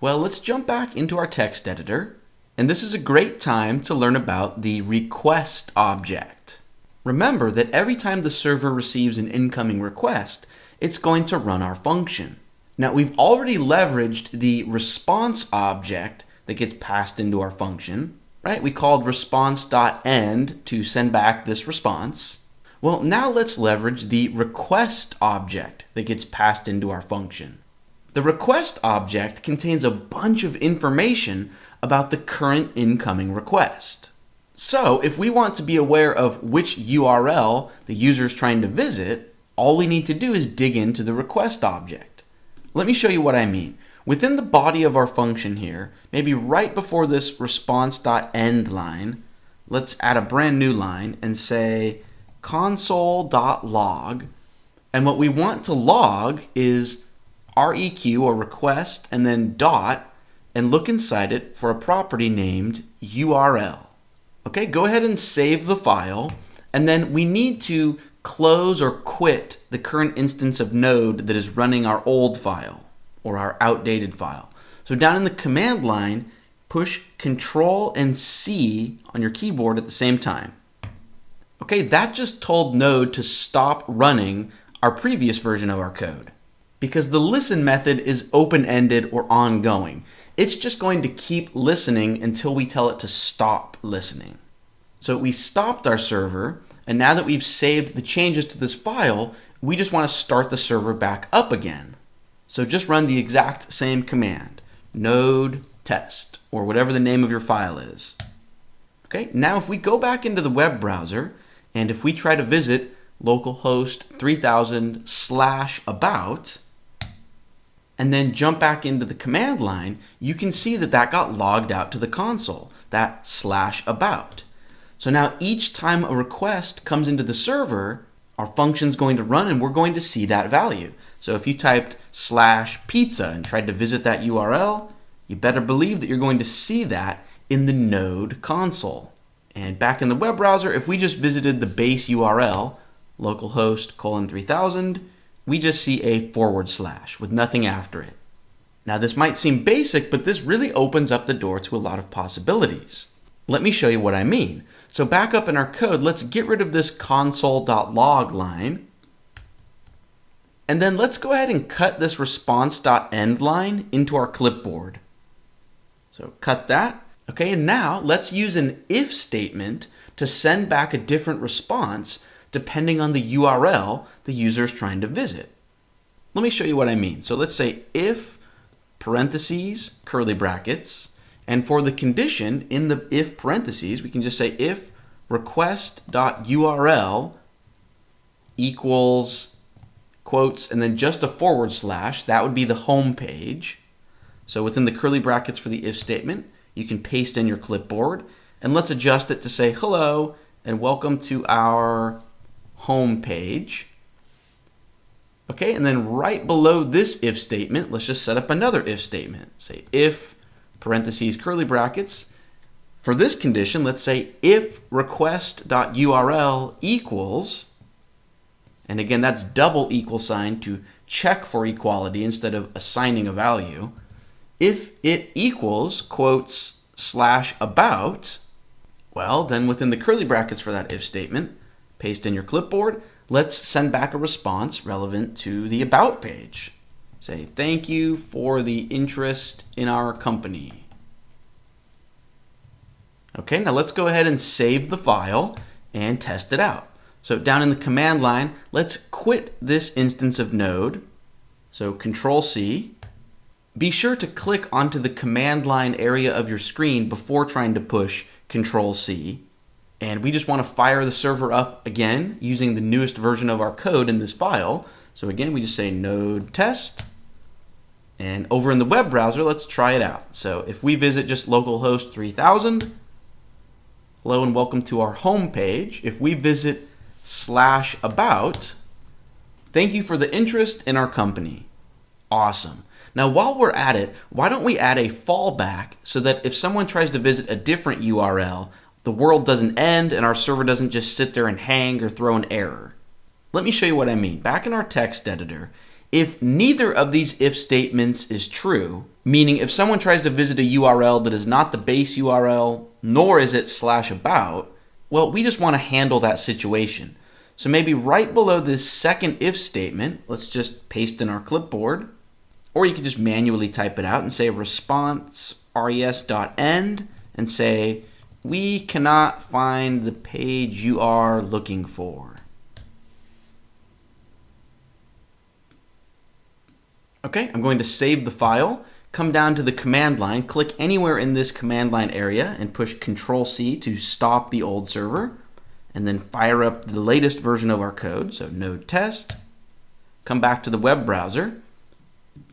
Well, let's jump back into our text editor. And this is a great time to learn about the request object. Remember that every time the server receives an incoming request, it's going to run our function. Now, we've already leveraged the response object that gets passed into our function, right? We called response.end to send back this response. Well, now let's leverage the request object that gets passed into our function. The request object contains a bunch of information about the current incoming request. So if we want to be aware of which URL the user is trying to visit, all we need to do is dig into the request object. Let me show you what I mean. Within the body of our function here, maybe right before this response.end line, let's add a brand new line and say console.log. And what we want to log is req or request and then dot and look inside it for a property named URL. Okay, go ahead and save the file. And then we need to close or quit the current instance of Node that is running our old file or our outdated file. So down in the command line, push Control and C on your keyboard at the same time. Okay, that just told Node to stop running our previous version of our code because the listen method is open-ended or ongoing. It's just going to keep listening until we tell it to stop listening. So we stopped our server. And now that we've saved the changes to this file, we just want to start the server back up again. So just run the exact same command, node test, or whatever the name of your file is. Okay, now if we go back into the web browser, and if we try to visit localhost 3000 /about, and then jump back into the command line, you can see that that got logged out to the console, that /about. So now each time a request comes into the server, our function's going to run and we're going to see that value. So if you typed /pizza and tried to visit that URL, you better believe that you're going to see that in the Node console. And back in the web browser, if we just visited the base URL, localhost colon 3000, we just see a / with nothing after it. Now this might seem basic, but this really opens up the door to a lot of possibilities. Let me show you what I mean. So back up in our code, let's get rid of this console.log line. And then let's go ahead and cut this response.end line into our clipboard. So cut that. Okay, and now let's use an if statement to send back a different response depending on the URL the user is trying to visit. Let me show you what I mean. So let's say if parentheses, curly brackets, and for the condition in the if parentheses, we can just say if request.url equals quotes and then just a /, that would be the home page. So within the curly brackets for the if statement, you can paste in your clipboard and let's adjust it to say hello and welcome to our home page. Okay, and then right below this if statement, let's just set up another if statement. Say if parentheses, curly brackets. For this condition, let's say if request.url equals, and again, that's double > to check for equality instead of assigning a value. If it equals quotes slash about, well, then within the curly brackets for that if statement, paste in your clipboard, let's send back a response relevant to the about page. Say, thank you for the interest in our company. Okay, now let's go ahead and save the file and test it out. So down in the command line, let's quit this instance of Node. So Control C. Be sure to click onto the command line area of your screen before trying to push Control C. And we just want to fire the server up again using the newest version of our code in this file. So again, we just say node test. And over in the web browser, let's try it out. So if we visit just localhost 3000, hello and welcome to our home page. If we visit /about, thank you for the interest in our company. Awesome. Now, while we're at it, why don't we add a fallback so that if someone tries to visit a different URL, the world doesn't end and our server doesn't just sit there and hang or throw an error. Let me show you what I mean. Back in our text editor, if neither of these if statements is true, meaning if someone tries to visit a URL that is not the base URL, nor is it /about, well, we just want to handle that situation. So maybe right below this second if statement, let's just paste in our clipboard, or you can just manually type it out and say response res.end and say, we cannot find the page you are looking for. Okay, I'm going to save the file, come down to the command line, click anywhere in this command line area and push Control C to stop the old server, and then fire up the latest version of our code, so node test, come back to the web browser.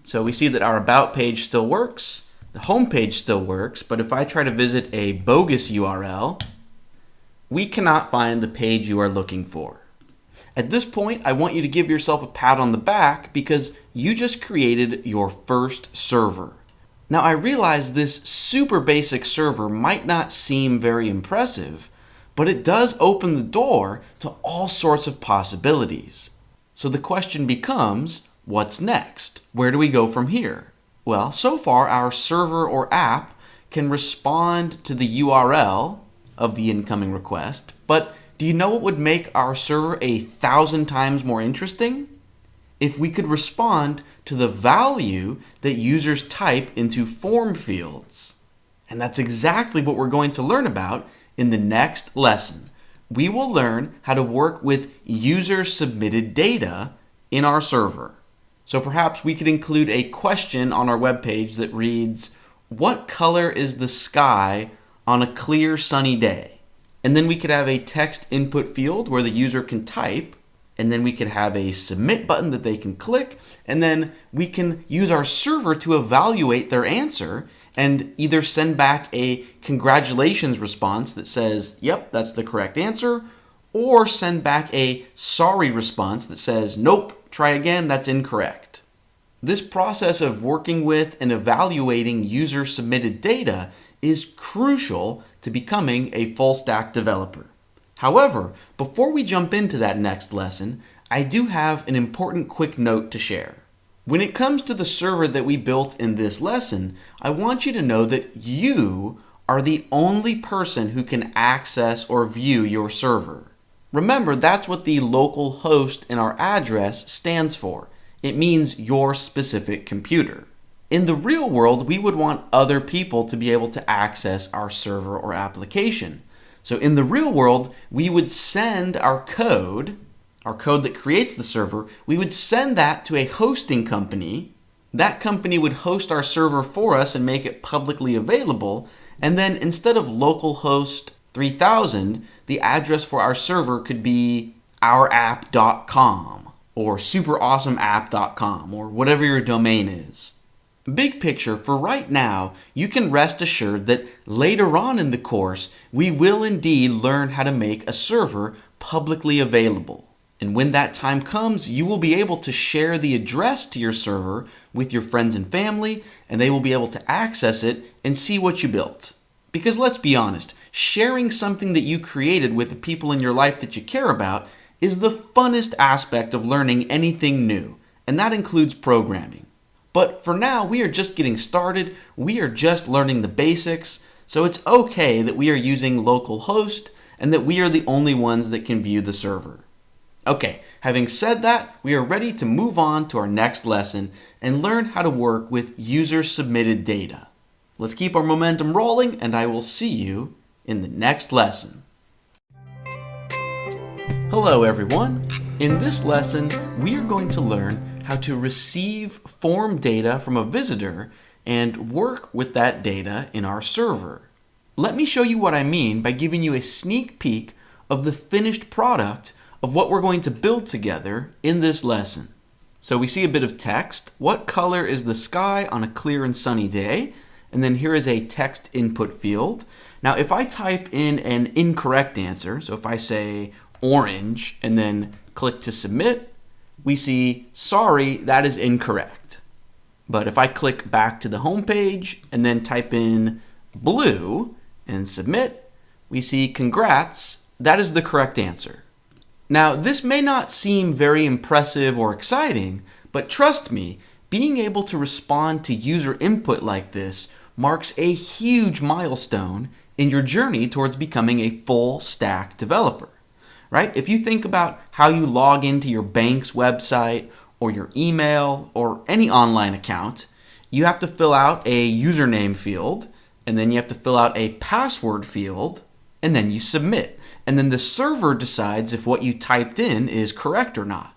So we see that our about page still works, the home page still works, but if I try to visit a bogus URL, we cannot find the page you are looking for. At this point, I want you to give yourself a pat on the back because you just created your first server. Now, I realize this super basic server might not seem very impressive, but it does open the door to all sorts of possibilities. So the question becomes, what's next? Where do we go from here? Well, so far our server or app can respond to the URL of the incoming request, but do you know what would make our server 1,000 times more interesting? If we could respond to the value that users type into form fields. And that's exactly what we're going to learn about in the next lesson. We will learn how to work with user-submitted data in our server. So perhaps we could include a question on our webpage that reads, what color is the sky on a clear sunny day? And then we could have a text input field where the user can type, and then we could have a submit button that they can click, and then we can use our server to evaluate their answer and either send back a congratulations response that says, yep, that's the correct answer, or send back a sorry response that says, nope, try again, that's incorrect. This process of working with and evaluating user-submitted data is crucial to becoming a full-stack developer. However, before we jump into that next lesson, I do have an important quick note to share. When it comes to the server that we built in this lesson, I want you to know that you are the only person who can access or view your server. Remember, that's what the local host in our address stands for. It means your specific computer. In the real world, we would want other people to be able to access our server or application. So in the real world, we would send our code that creates the server, we would send that to a hosting company. That company would host our server for us and make it publicly available. And then instead of localhost 3000, the address for our server could be ourapp.com or superawesomeapp.com or whatever your domain is. Big picture, for right now, you can rest assured that later on in the course, we will indeed learn how to make a server publicly available. And when that time comes, you will be able to share the address to your server with your friends and family, and they will be able to access it and see what you built. Because let's be honest, sharing something that you created with the people in your life that you care about is the funnest aspect of learning anything new. and that includes programming. But for now, we are just getting started. We are just learning the basics, so it's okay that we are using localhost and that we are the only ones that can view the server. Okay, having said that, we are ready to move on to our next lesson and learn how to work with user-submitted data. Let's keep our momentum rolling, and I will see you in the next lesson. Hello, everyone. In this lesson, we are going to learn how to receive form data from a visitor and work with that data in our server. Let me show you what I mean by giving you a sneak peek of the finished product of what we're going to build together in this lesson. So we see a bit of text. What color is the sky on a clear and sunny day? And then here is a text input field. Now, if I type in an incorrect answer, so if I say orange and then click to submit, we see, sorry, that is incorrect. But if I click back to the home page and then type in blue and submit, we see, congrats, that is the correct answer. Now, this may not seem very impressive or exciting, but trust me, being able to respond to user input like this marks a huge milestone in your journey towards becoming a full stack developer. Right? If you think about how you log into your bank's website or your email or any online account, you have to fill out a username field, and then you have to fill out a password field, and then you submit. And then the server decides if what you typed in is correct or not.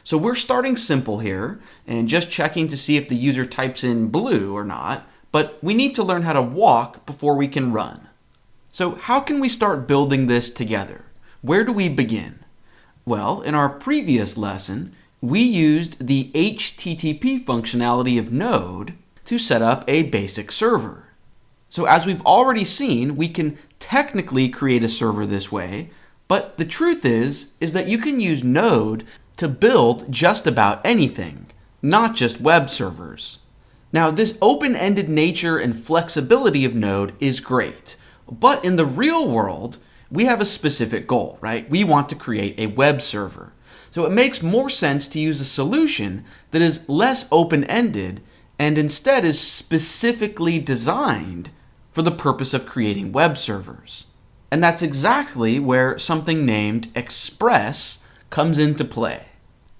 So we're starting simple here and just checking to see if the user types in blue or not, but we need to learn how to walk before we can run. So how can we start building this together? Where do we begin? Well, in our previous lesson, we used the HTTP functionality of Node to set up a basic server. So as we've already seen, we can technically create a server this way, but the truth is that you can use Node to build just about anything, not just web servers. Now, this open-ended nature and flexibility of Node is great, but in the real world, we have a specific goal, right? We want to create a web server. So it makes more sense to use a solution that is less open-ended and instead is specifically designed for the purpose of creating web servers. And that's exactly where something named Express comes into play.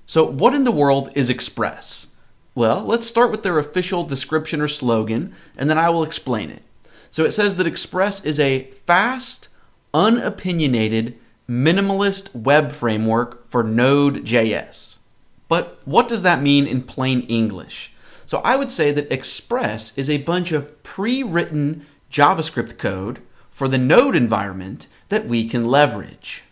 So what in the world is Express? Well, let's start with their official description or slogan, and then I will explain it. So it says that Express is a fast, unopinionated, minimalist web framework for Node.js. But what does that mean in plain English? So I would say that Express is a bunch of pre-written JavaScript code for the Node environment that we can leverage.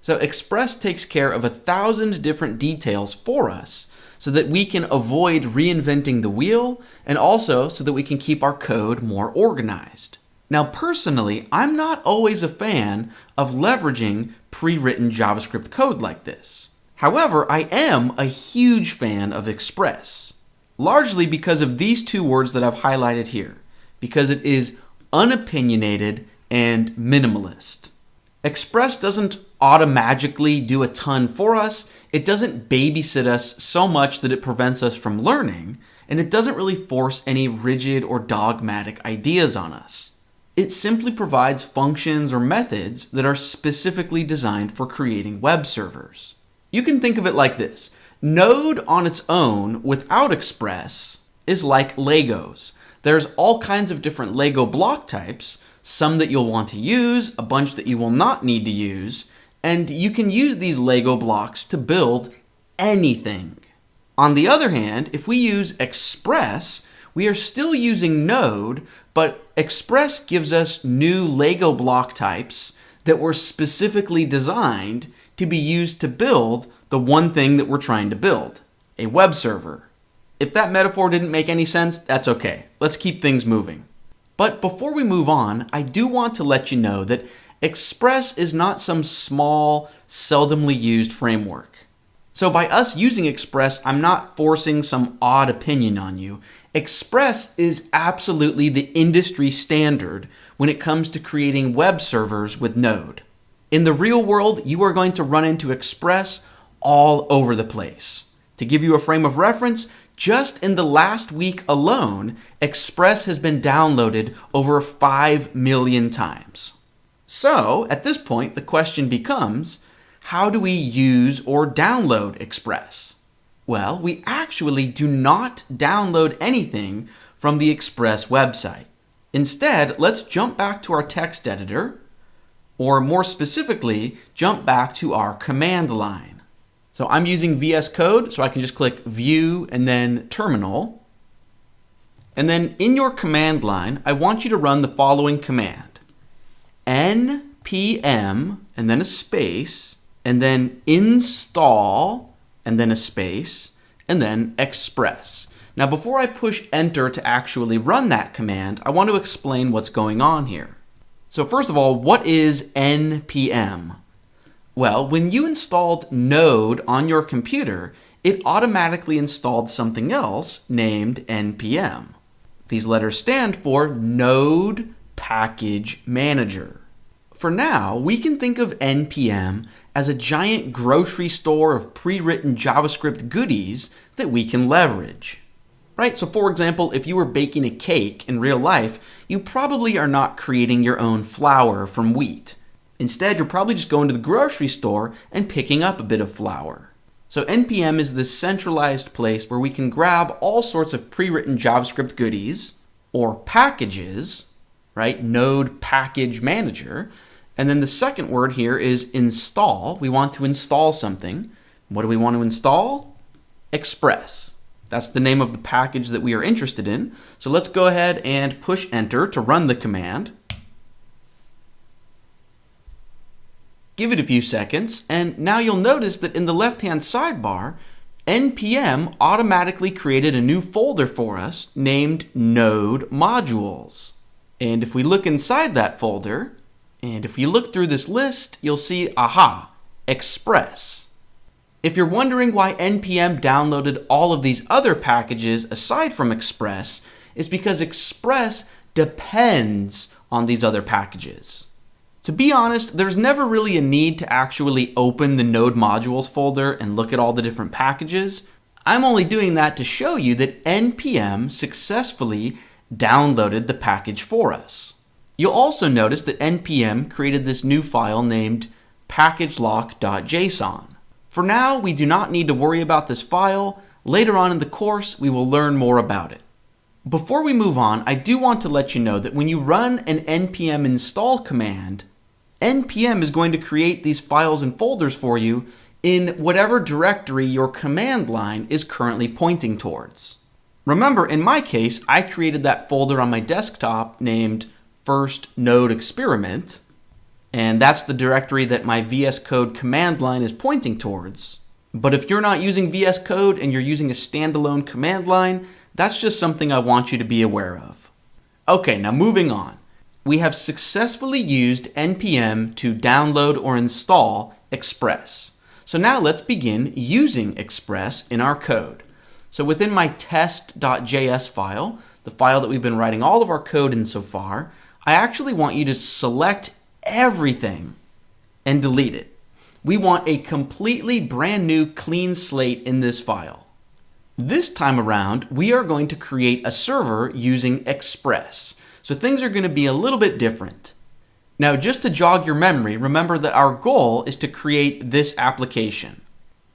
So Express takes care of 1,000 different details for us so that we can avoid reinventing the wheel and also so that we can keep our code more organized. Now, personally, I'm not always a fan of leveraging pre-written JavaScript code like this. However, I am a huge fan of Express, largely because of these two words that I've highlighted here, because it is unopinionated and minimalist. Express doesn't automatically do a ton for us. It doesn't babysit us so much that it prevents us from learning, and it doesn't really force any rigid or dogmatic ideas on us. It simply provides functions or methods that are specifically designed for creating web servers. You can think of it like this. Node on its own without Express is like Legos. There's all kinds of different Lego block types, some that you'll want to use, a bunch that you will not need to use, and you can use these Lego blocks to build anything. On the other hand, if we use Express, we are still using Node, but Express gives us new Lego block types that were specifically designed to be used to build the one thing that we're trying to build, a web server. If that metaphor didn't make any sense, that's okay. Let's keep things moving. But before we move on, I do want to let you know that Express is not some small, seldomly used framework. So by us using Express, I'm not forcing some odd opinion on you. Express is absolutely the industry standard when it comes to creating web servers with Node. In the real world, you are going to run into Express all over the place. To give you a frame of reference, just in the last week alone, Express has been downloaded over 5 million times. So, at this point, the question becomes, how do we use or download Express? Well, we actually do not download anything from the Express website. Instead, let's jump back to our text editor, or more specifically, jump back to our command line. So I'm using VS Code, so I can just click View and then Terminal. And then in your command line, I want you to run the following command. npm, and then a space, and then install, and then a space, and then Express. Now before I push enter to actually run that command, I want to explain what's going on here. So first of all, what is npm? Well, when you installed Node on your computer, it automatically installed something else named npm. These letters stand for Node Package Manager. For now, we can think of npm as a giant grocery store of pre-written JavaScript goodies that we can leverage. Right? So for example, if you were baking a cake in real life, you probably are not creating your own flour from wheat. Instead, you're probably just going to the grocery store and picking up a bit of flour. So npm is this centralized place where we can grab all sorts of pre-written JavaScript goodies or packages, right? Node Package Manager. And then the second word here is install. We want to install something. What do we want to install? Express. That's the name of the package that we are interested in. So let's go ahead and push enter to run the command. Give it a few seconds, and now you'll notice that in the left-hand sidebar, npm automatically created a new folder for us named Node Modules. And if we look inside that folder, and if you look through this list, you'll see, aha, Express. If you're wondering why npm downloaded all of these other packages aside from Express, it's because Express depends on these other packages. To be honest, there's never really a need to actually open the Node Modules folder and look at all the different packages. I'm only doing that to show you that npm successfully downloaded the package for us. You'll also notice that npm created this new file named packagelock.json. For now, we do not need to worry about this file. Later on in the course, we will learn more about it. Before we move on, I do want to let you know that when you run an npm install command, npm is going to create these files and folders for you in whatever directory your command line is currently pointing towards. Remember, in my case, I created that folder on my desktop named First Node Experiment, and that's the directory that my VS Code command line is pointing towards. But if you're not using VS Code and you're using a standalone command line, that's just something I want you to be aware of. Okay, now moving on. We have successfully used npm to download or install Express. So now let's begin using Express in our code. So within my test.js file, the file that we've been writing all of our code in so far, I actually want you to select everything and delete it. We want a completely brand new clean slate in this file. This time around, we are going to create a server using Express. So things are going to be a little bit different. Now, just to jog your memory, remember that our goal is to create this application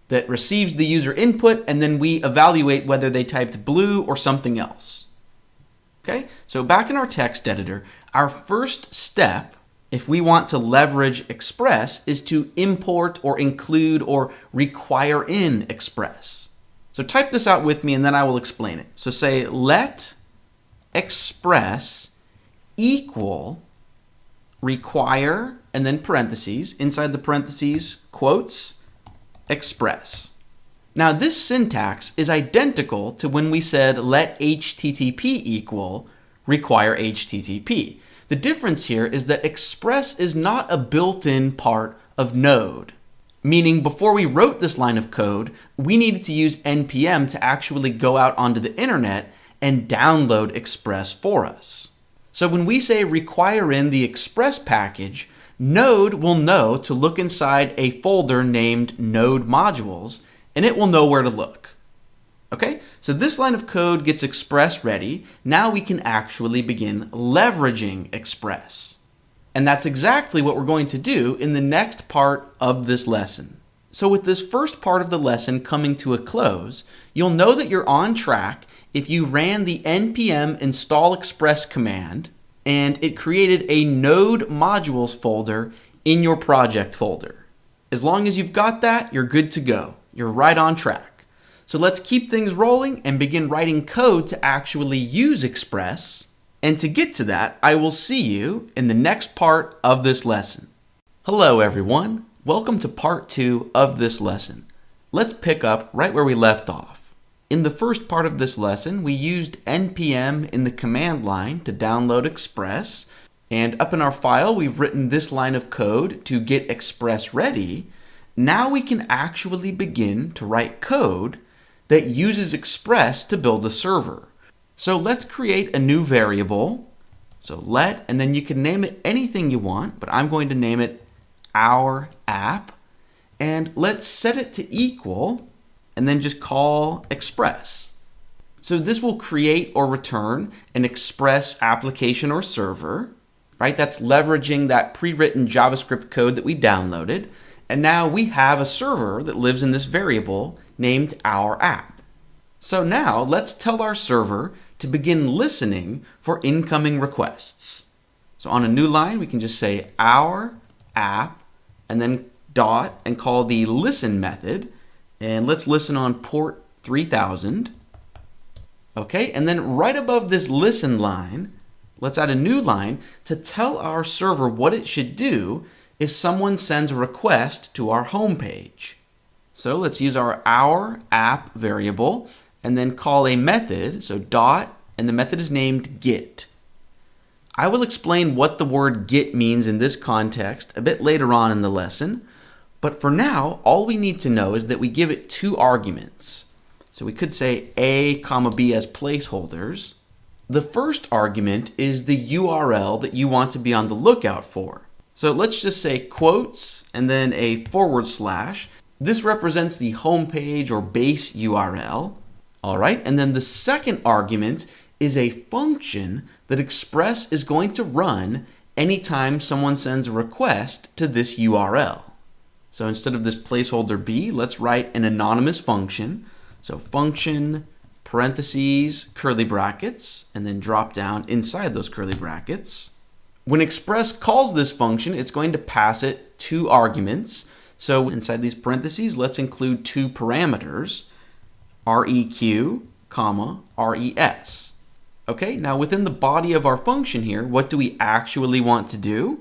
that receives the user input, and then we evaluate whether they typed blue or something else. Okay, so back in our text editor, our first step, if we want to leverage Express, is to import or include or require in Express. So type this out with me and then I will explain it. So say let Express equal require, and then parentheses, inside the parentheses, quotes, Express. Now this syntax is identical to when we said let HTTP equal require HTTP. The difference here is that Express is not a built-in part of Node. Meaning before we wrote this line of code, we needed to use npm to actually go out onto the internet and download Express for us. So when we say require in the Express package, Node will know to look inside a folder named Node Modules and it will know where to look. Okay, so this line of code gets Express ready. Now we can actually begin leveraging Express. And that's exactly what we're going to do in the next part of this lesson. So with this first part of the lesson coming to a close, you'll know that you're on track if you ran the npm install express command and it created a node modules folder in your project folder. As long as you've got that, you're good to go. You're right on track. So let's keep things rolling and begin writing code to actually use Express. And to get to that, I will see you in the next part of this lesson. Hello, everyone. Welcome to part 2 of this lesson. Let's pick up right where we left off. In the first part of this lesson, we used npm in the command line to download Express. And up in our file, we've written this line of code to get Express ready. Now we can actually begin to write code that uses Express to build a server. So let's create a new variable. So and then you can name it anything you want, but I'm going to name it our app. And let's set it to equal, and then just call Express. So this will create or return an Express application or server, right? That's leveraging that pre-written JavaScript code that we downloaded. And now we have a server that lives in this variable named our app. So now let's tell our server to begin listening for incoming requests. So on a new line, we can just say our app and then dot and call the listen method. And let's listen on port 3000. Okay, and then right above this listen line, let's add a new line to tell our server what it should do if someone sends a request to our home page. So let's use our app variable and then call a method, so dot, and the method is named get. I will explain what the word get means in this context a bit later on in the lesson, but for now, all we need to know is that we give it 2 arguments. So we could say a, b as placeholders. The first argument is the URL that you want to be on the lookout for. So let's just say quotes and then a /. This represents the home page or base URL. All right, and then the second argument is a function that Express is going to run anytime someone sends a request to this URL. So instead of this placeholder b, let's write an anonymous function. So function parentheses, curly brackets, and then drop down inside those curly brackets. When Express calls this function, it's going to pass it 2 arguments. So inside these parentheses, let's include 2 parameters, req, res. Okay, now within the body of our function here, what do we actually want to do?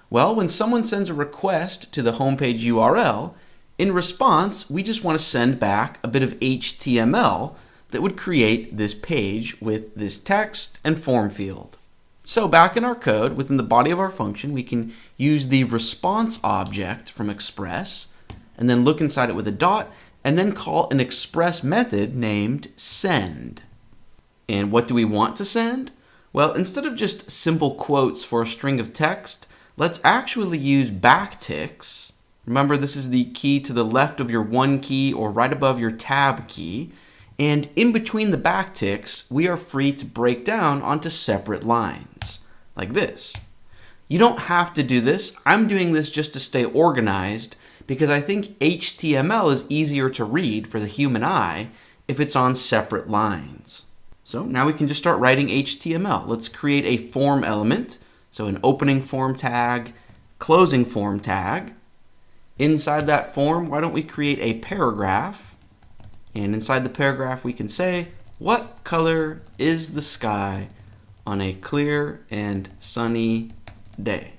Well, when someone sends a request to the homepage URL, in response, we just want to send back a bit of HTML that would create this page with this text and form field. So back in our code, within the body of our function, we can use the response object from Express, and then look inside it with a dot, and then call an Express method named send. And what do we want to send? Well, instead of just simple quotes for a string of text, let's actually use backticks. Remember, this is the key to the left of your 1 key or right above your tab key. And in between the backticks, we are free to break down onto separate lines, like this. You don't have to do this. I'm doing this just to stay organized because I think HTML is easier to read for the human eye if it's on separate lines. So now we can just start writing HTML. Let's create a form element. So an opening form tag, closing form tag. Inside that form, why don't we create a paragraph? And inside the paragraph, we can say, what color is the sky on a clear and sunny day?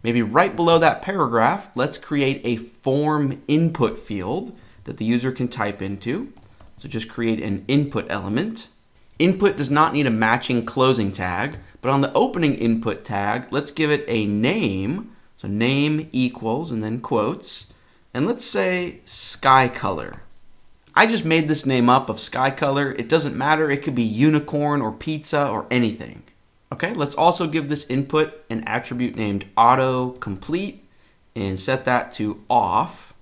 Maybe right below that paragraph, let's create a form input field that the user can type into. So just create an input element. Input does not need a matching closing tag, but on the opening input tag, let's give it a name. So name equals and then quotes. And let's say sky color. I just made this name up of sky color. It doesn't matter. It could be unicorn or pizza or anything. Okay, let's also give this input an attribute named autocomplete and set that to off.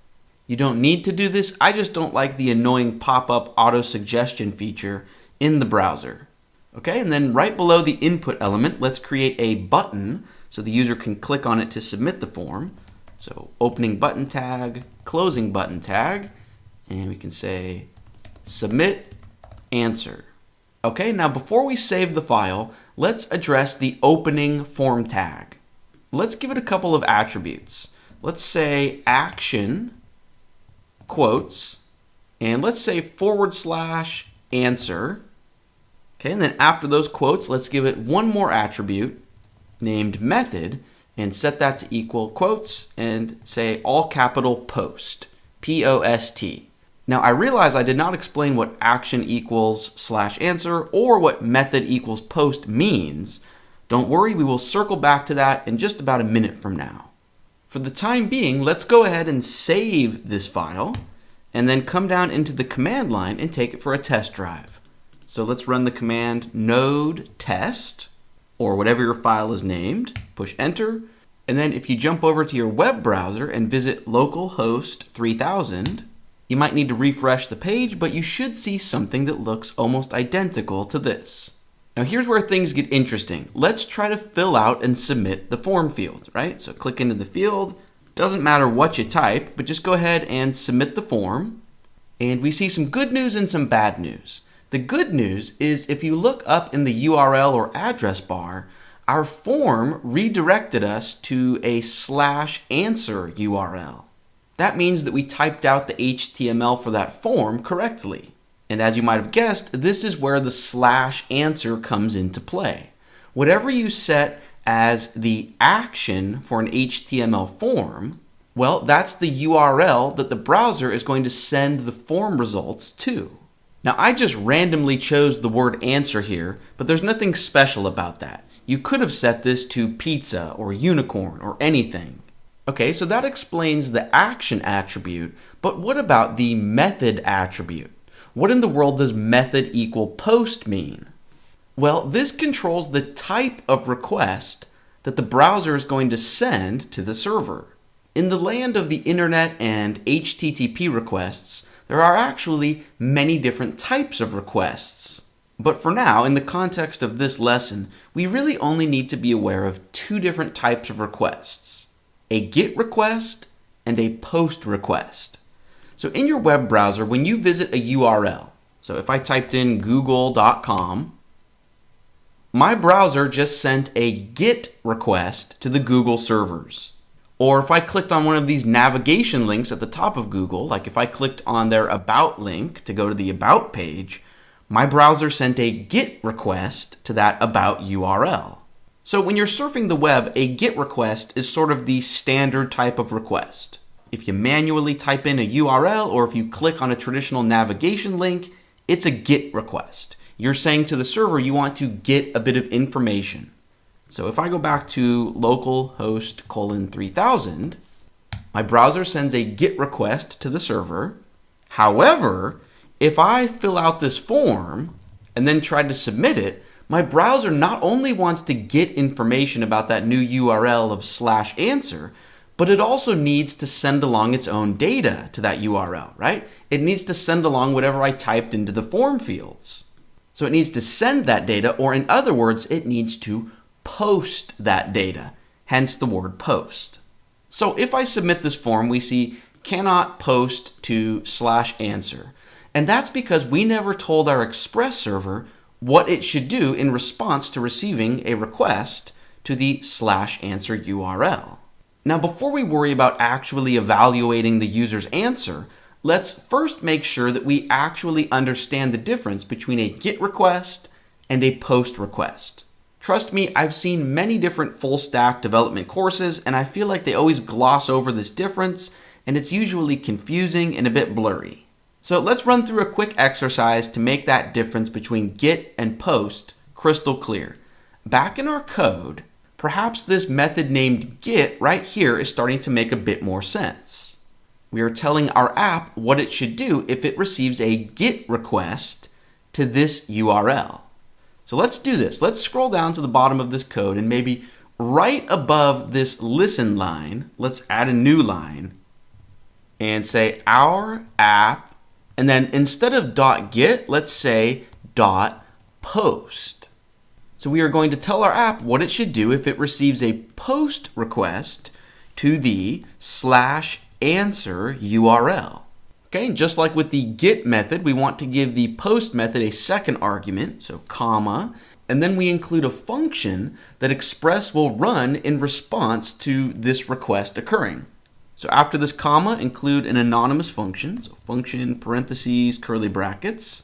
You don't need to do this. I just don't like the annoying pop-up auto-suggestion feature in the browser. Okay, and then right below the input element, let's create a button so the user can click on it to submit the form. So opening button tag, closing button tag, and we can say submit answer. Okay, now before we save the file, let's address the opening form tag. Let's give it a couple of attributes. Let's say action, quotes, and let's say / answer. Okay, and then after those quotes, let's give it one more attribute named method and set that to equal quotes and say all capital post, P-O-S-T. Now I realize I did not explain what action equals / answer or what method equals post means. Don't worry, we will circle back to that in just about a minute from now. For the time being, let's go ahead and save this file and then come down into the command line and take it for a test drive. So let's run the command node test, or whatever your file is named, push enter, and then if you jump over to your web browser and visit localhost 3000, you might need to refresh the page, but you should see something that looks almost identical to this. Now here's where things get interesting. Let's try to fill out and submit the form field, right? So click into the field. Doesn't matter what you type, but just go ahead and submit the form. And we see some good news and some bad news. The good news is if you look up in the URL or address bar, our form redirected us to a /answer URL. That means that we typed out the HTML for that form correctly. And as you might have guessed, this is where the /answer comes into play. Whatever you set as the action for an HTML form, well, that's the URL that the browser is going to send the form results to. Now, I just randomly chose the word answer here, but there's nothing special about that. You could have set this to pizza or unicorn or anything. Okay, so that explains the action attribute, but what about the method attribute? What in the world does method equal post mean? Well, this controls the type of request that the browser is going to send to the server. In the land of the internet and HTTP requests, there are actually many different types of requests. But for now, in the context of this lesson, we really only need to be aware of two different types of requests: a GET request and a POST request. So in your web browser, when you visit a URL, so if I typed in google.com, my browser just sent a GET request to the Google servers. Or if I clicked on one of these navigation links at the top of Google, like if I clicked on their About link to go to the About page, my browser sent a GET request to that About URL. So when you're surfing the web, a GET request is sort of the standard type of request. If you manually type in a URL or if you click on a traditional navigation link, it's a GET request. You're saying to the server you want to get a bit of information. So if I go back to localhost 3000, my browser sends a GET request to the server. However, if I fill out this form and then try to submit it, my browser not only wants to get information about that new URL of /answer, but it also needs to send along its own data to that URL, right? It needs to send along whatever I typed into the form fields. So it needs to send that data, or in other words, it needs to post that data, hence the word post. So if I submit this form, we see cannot post to /answer. And that's because we never told our Express server what it should do in response to receiving a request to the /answer URL. Now, before we worry about actually evaluating the user's answer, let's first make sure that we actually understand the difference between a GET request and a POST request. Trust me, I've seen many different full stack development courses, and I feel like they always gloss over this difference, and it's usually confusing and a bit blurry. So let's run through a quick exercise to make that difference between GET and POST crystal clear. Back in our code, perhaps this method named GET right here is starting to make a bit more sense. We are telling our app what it should do if it receives a GET request to this URL. So let's do this. Let's scroll down to the bottom of this code and maybe right above this listen line, let's add a new line. and say our app, and then instead of .get, let's say .post. So we are going to tell our app what it should do if it receives a post request to the /answer URL. Okay, just like with the get method, we want to give the post method a second argument, so comma, and then we include a function that Express will run in response to this request occurring. So after this comma, include an anonymous function, so function parentheses curly brackets.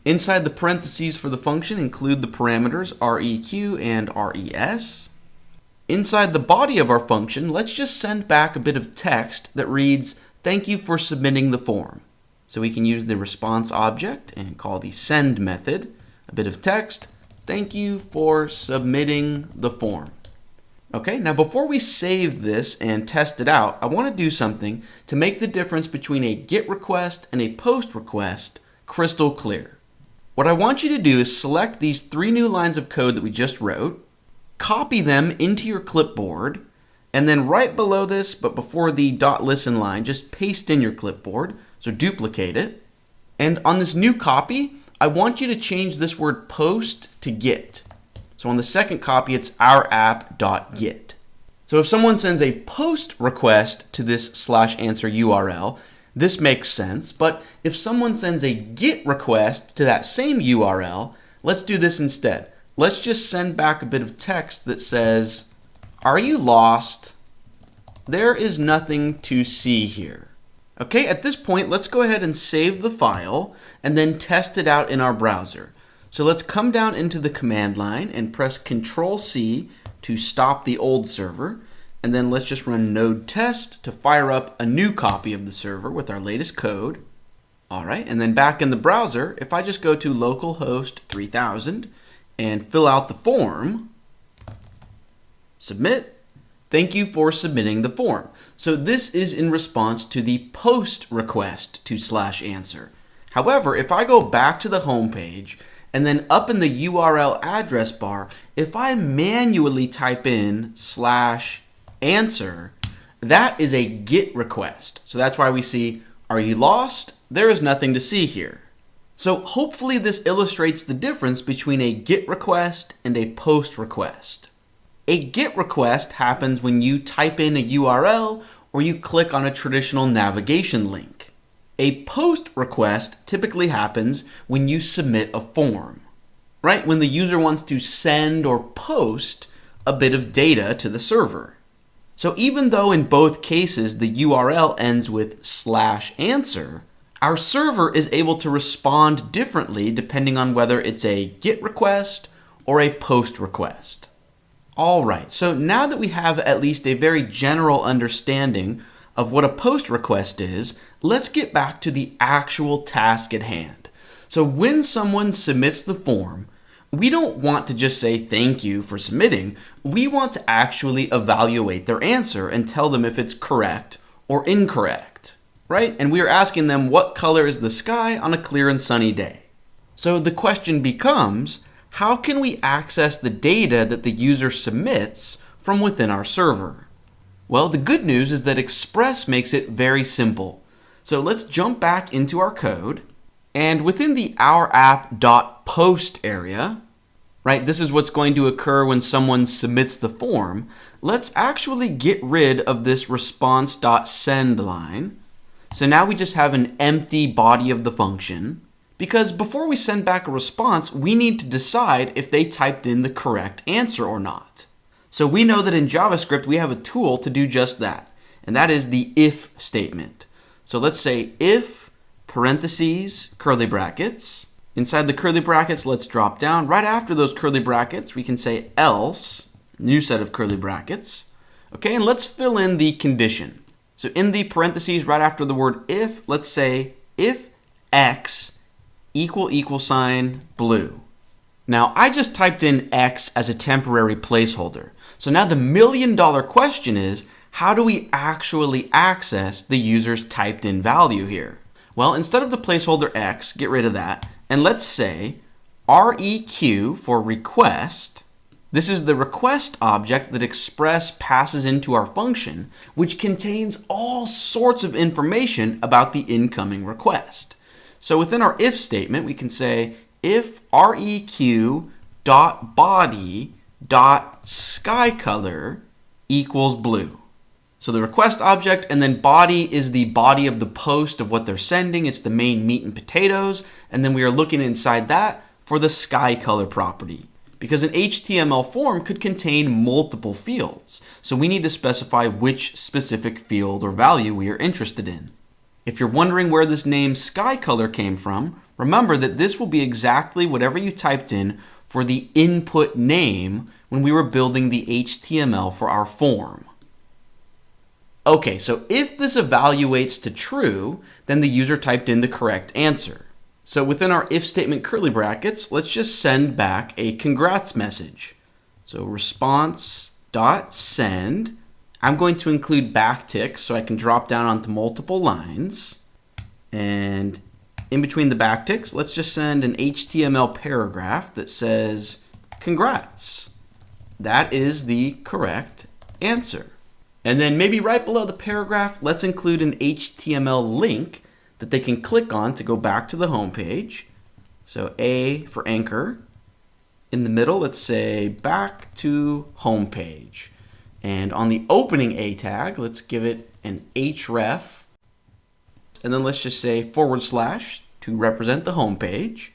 Inside the parentheses for the function, include the parameters req and res. Inside the body of our function, let's just send back a bit of text that reads, "Thank you for submitting the form." So we can use the response object and call the send method a bit of text, "Thank you for submitting the form." Okay, now before we save this and test it out, I want to do something to make the difference between a GET request and a POST request crystal clear. What I want you to do is select these 3 new lines of code that we just wrote, copy them into your clipboard, and then right below this, but before the .listen line, just paste in your clipboard, so duplicate it. And on this new copy, I want you to change this word post to get. So on the second copy, it's our app.get. So if someone sends a post request to this /answer URL, this makes sense. But if someone sends a GET request to that same URL, let's do this instead. Let's just send back a bit of text that says, "Are you lost? There is nothing to see here." Okay, at this point, let's go ahead and save the file and then test it out in our browser. So let's come down into the command line and press Control-C to stop the old server. And then let's just run node test to fire up a new copy of the server with our latest code. All right, and then back in the browser, if I just go to localhost 3000 and fill out the form, submit, thank you for submitting the form. So this is in response to the post request to /answer. However, if I go back to the home page and then up in the URL address bar, if I manually type in /answer, that is a GET request. So that's why we see, "Are you lost? There is nothing to see here." So hopefully this illustrates the difference between a GET request and a POST request. A GET request happens when you type in a URL or you click on a traditional navigation link. A POST request typically happens when you submit a form, right? When the user wants to send or post a bit of data to the server. So even though in both cases the URL ends with /answer, our server is able to respond differently depending on whether it's a GET request or a POST request. All right, so now that we have at least a very general understanding of what a POST request is, let's get back to the actual task at hand. So when someone submits the form, we don't want to just say thank you for submitting. We want to actually evaluate their answer and tell them if it's correct or incorrect, right? And we are asking them what color is the sky on a clear and sunny day. So the question becomes, how can we access the data that the user submits from within our server? Well, the good news is that Express makes it very simple. So let's jump back into our code. And within the our app.post area, right, this is what's going to occur when someone submits the form. Let's actually get rid of this response.send line. So now we just have an empty body of the function, because before we send back a response, we need to decide if they typed in the correct answer or not. So we know that in JavaScript, we have a tool to do just that, and that is the if statement. So let's say if parentheses, curly brackets. Inside the curly brackets, let's drop down. Right after those curly brackets, we can say else, new set of curly brackets. Okay, and let's fill in the condition. So in the parentheses, right after the word if, let's say if x == blue. Now, I just typed in x as a temporary placeholder. So now the million-dollar question is, how do we actually access the user's typed in value here? Well, instead of the placeholder x, get rid of that, and let's say req for request, This is the request object that Express passes into our function, which contains all sorts of information about the incoming request. So within our if statement, we can say if req.body.skyColor equals blue. So the request object, and then body is the body of the post of what they're sending. It's the main meat and potatoes. And then we are looking inside that for the sky color property, because an HTML form could contain multiple fields. So we need to specify which specific field or value we are interested in. If you're wondering where this name sky color came from, remember that this will be exactly whatever you typed in for the input name when we were building the HTML for our form. Okay, so if this evaluates to true, then the user typed in the correct answer. So within our if statement curly brackets, let's just send back a congrats message. So response.send. I'm going to include backticks so I can drop down onto multiple lines. And in between the backticks, let's just send an HTML paragraph that says congrats. That is the correct answer. And then maybe right below the paragraph, let's include an HTML link that they can click on to go back to the home page. So A for anchor. In the middle, let's say back to home page. And on the opening A tag, let's give it an href. And then let's just say / to represent the home page.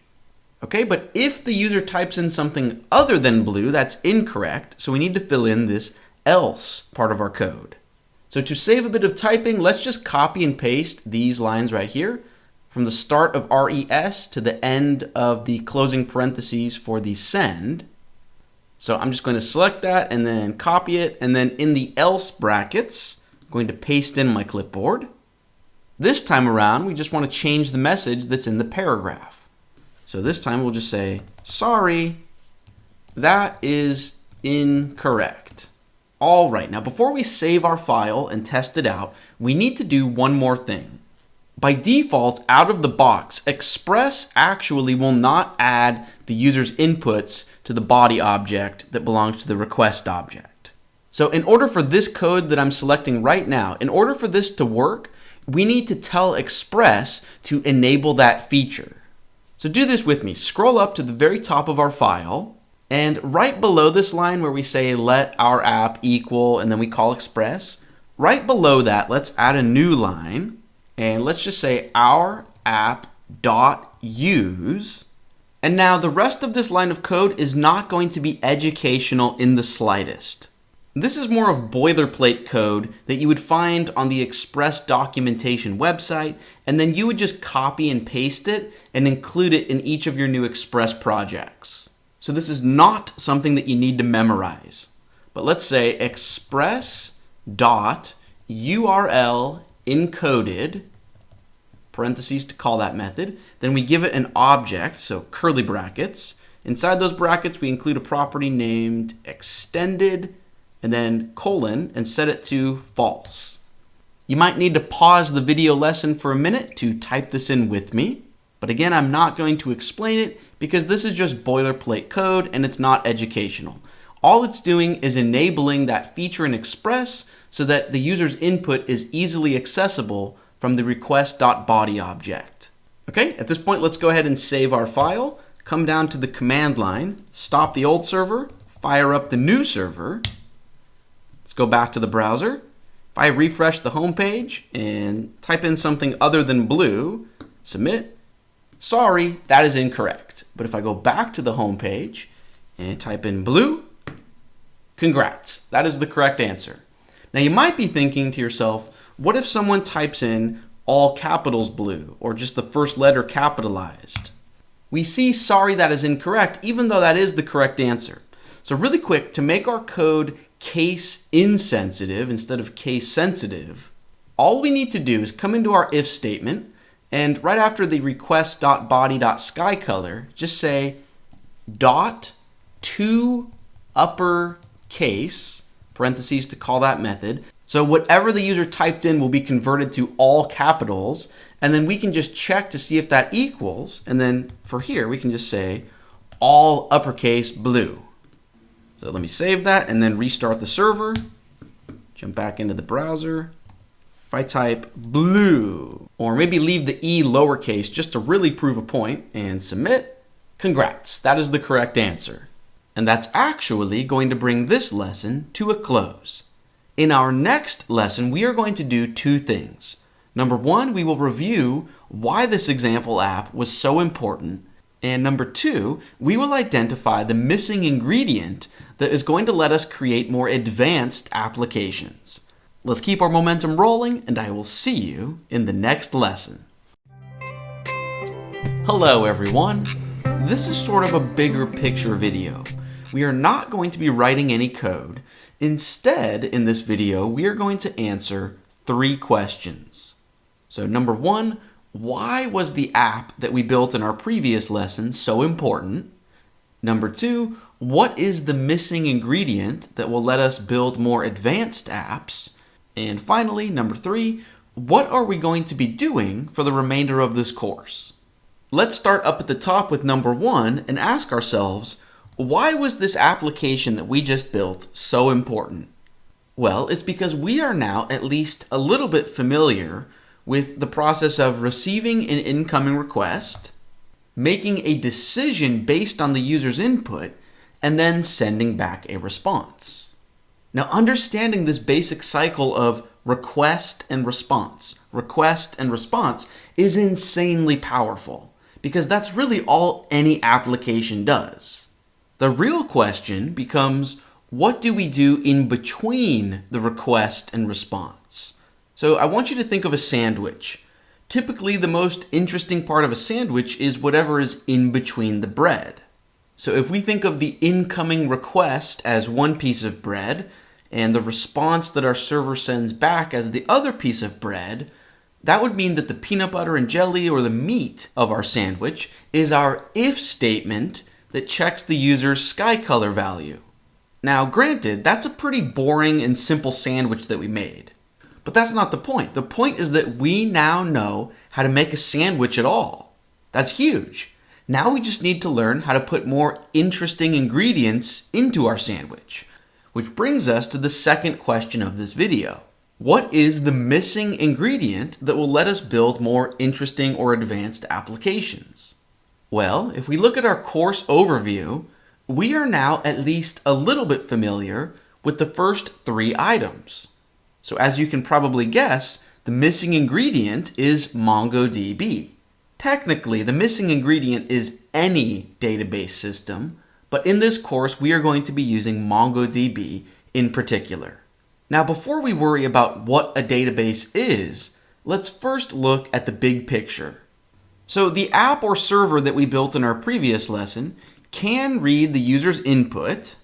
Okay, but if the user types in something other than blue, that's incorrect. So we need to fill in this else part of our code. So to save a bit of typing, let's just copy and paste these lines right here from the start of res to the end of the closing parentheses for the send. So I'm just going to select that and then copy it, and then in the else brackets, I'm going to paste in my clipboard. This time around, we just want to change the message that's in the paragraph. So this time we'll just say, sorry, that is incorrect. All right, now before we save our file and test it out, we need to do one more thing. By default, out of the box, Express actually will not add the user's inputs to the body object that belongs to the request object. So in order for this code that I'm selecting right now, in order for this to work, we need to tell Express to enable that feature. So do this with me. Scroll up to the very top of our file, and right below this line where we say let our app equal and then we call Express, right below that, let's add a new line, and let's just say our app.use. And now the rest of this line of code is not going to be educational in the slightest. This is more of boilerplate code that you would find on the Express documentation website, and then you would just copy and paste it and include it in each of your new Express projects. So this is not something that you need to memorize. But let's say express.url encoded, parentheses to call that method. Then we give it an object, so curly brackets. Inside those brackets, we include a property named extended, and then colon, and set it to false. You might need to pause the video lesson for a minute to type this in with me. But again, I'm not going to explain it because this is just boilerplate code and it's not educational. All it's doing is enabling that feature in Express so that the user's input is easily accessible from the request.body object. Okay, at this point, let's go ahead and save our file, come down to the command line, stop the old server, fire up the new server. Let's go back to the browser. If I refresh the home page and type in something other than blue, submit, sorry, that is incorrect. But if I go back to the home page and type in blue, congrats, that is the correct answer. Now you might be thinking to yourself, what if someone types in all capitals blue or just the first letter capitalized? We see sorry, that is incorrect, even though that is the correct answer. So really quick, to make our code case insensitive instead of case sensitive, all we need to do is come into our if statement, and right after the request.body.skyColor, just say .to uppercase, parentheses to call that method. So whatever the user typed in will be converted to all capitals, and then we can just check to see if that equals, and then for here we can just say all uppercase blue. So let me save that and then restart the server. Jump back into the browser. If I type blue, or maybe leave the E lowercase just to really prove a point and submit, congrats, that is the correct answer. And that's actually going to bring this lesson to a close. In our next lesson, we are going to do two things. Number one, we will review why this example app was so important. And number two, we will identify the missing ingredient that is going to let us create more advanced applications. Let's keep our momentum rolling, and I will see you in the next lesson. Hello, everyone. This is sort of a bigger picture video. We are not going to be writing any code. Instead, in this video, we are going to answer 3 questions. So number one, why was the app that we built in our previous lesson so important? Number two, what is the missing ingredient that will let us build more advanced apps? And finally, number 3, what are we going to be doing for the remainder of this course? Let's start up at the top with number 1 and ask ourselves, why was this application that we just built so important? Well, it's because we are now at least a little bit familiar with the process of receiving an incoming request, making a decision based on the user's input, and then sending back a response. Now, understanding this basic cycle of request and response is insanely powerful because that's really all any application does. The real question becomes, what do we do in between the request and response? So I want you to think of a sandwich. Typically, the most interesting part of a sandwich is whatever is in between the bread. So if we think of the incoming request as one piece of bread and the response that our server sends back as the other piece of bread, that would mean that the peanut butter and jelly or the meat of our sandwich is our if statement that checks the user's sky color value. Now, granted, that's a pretty boring and simple sandwich that we made. But that's not the point. The point is that we now know how to make a sandwich at all. That's huge. Now we just need to learn how to put more interesting ingredients into our sandwich. Which brings us to the second question of this video. What is the missing ingredient that will let us build more interesting or advanced applications? Well, if we look at our course overview, we are now at least a little bit familiar with the first 3 items. So as you can probably guess, the missing ingredient is MongoDB. Technically, the missing ingredient is any database system, but in this course, we are going to be using MongoDB in particular. Now, before we worry about what a database is, let's first look at the big picture. So the app or server that we built in our previous lesson can read the user's input,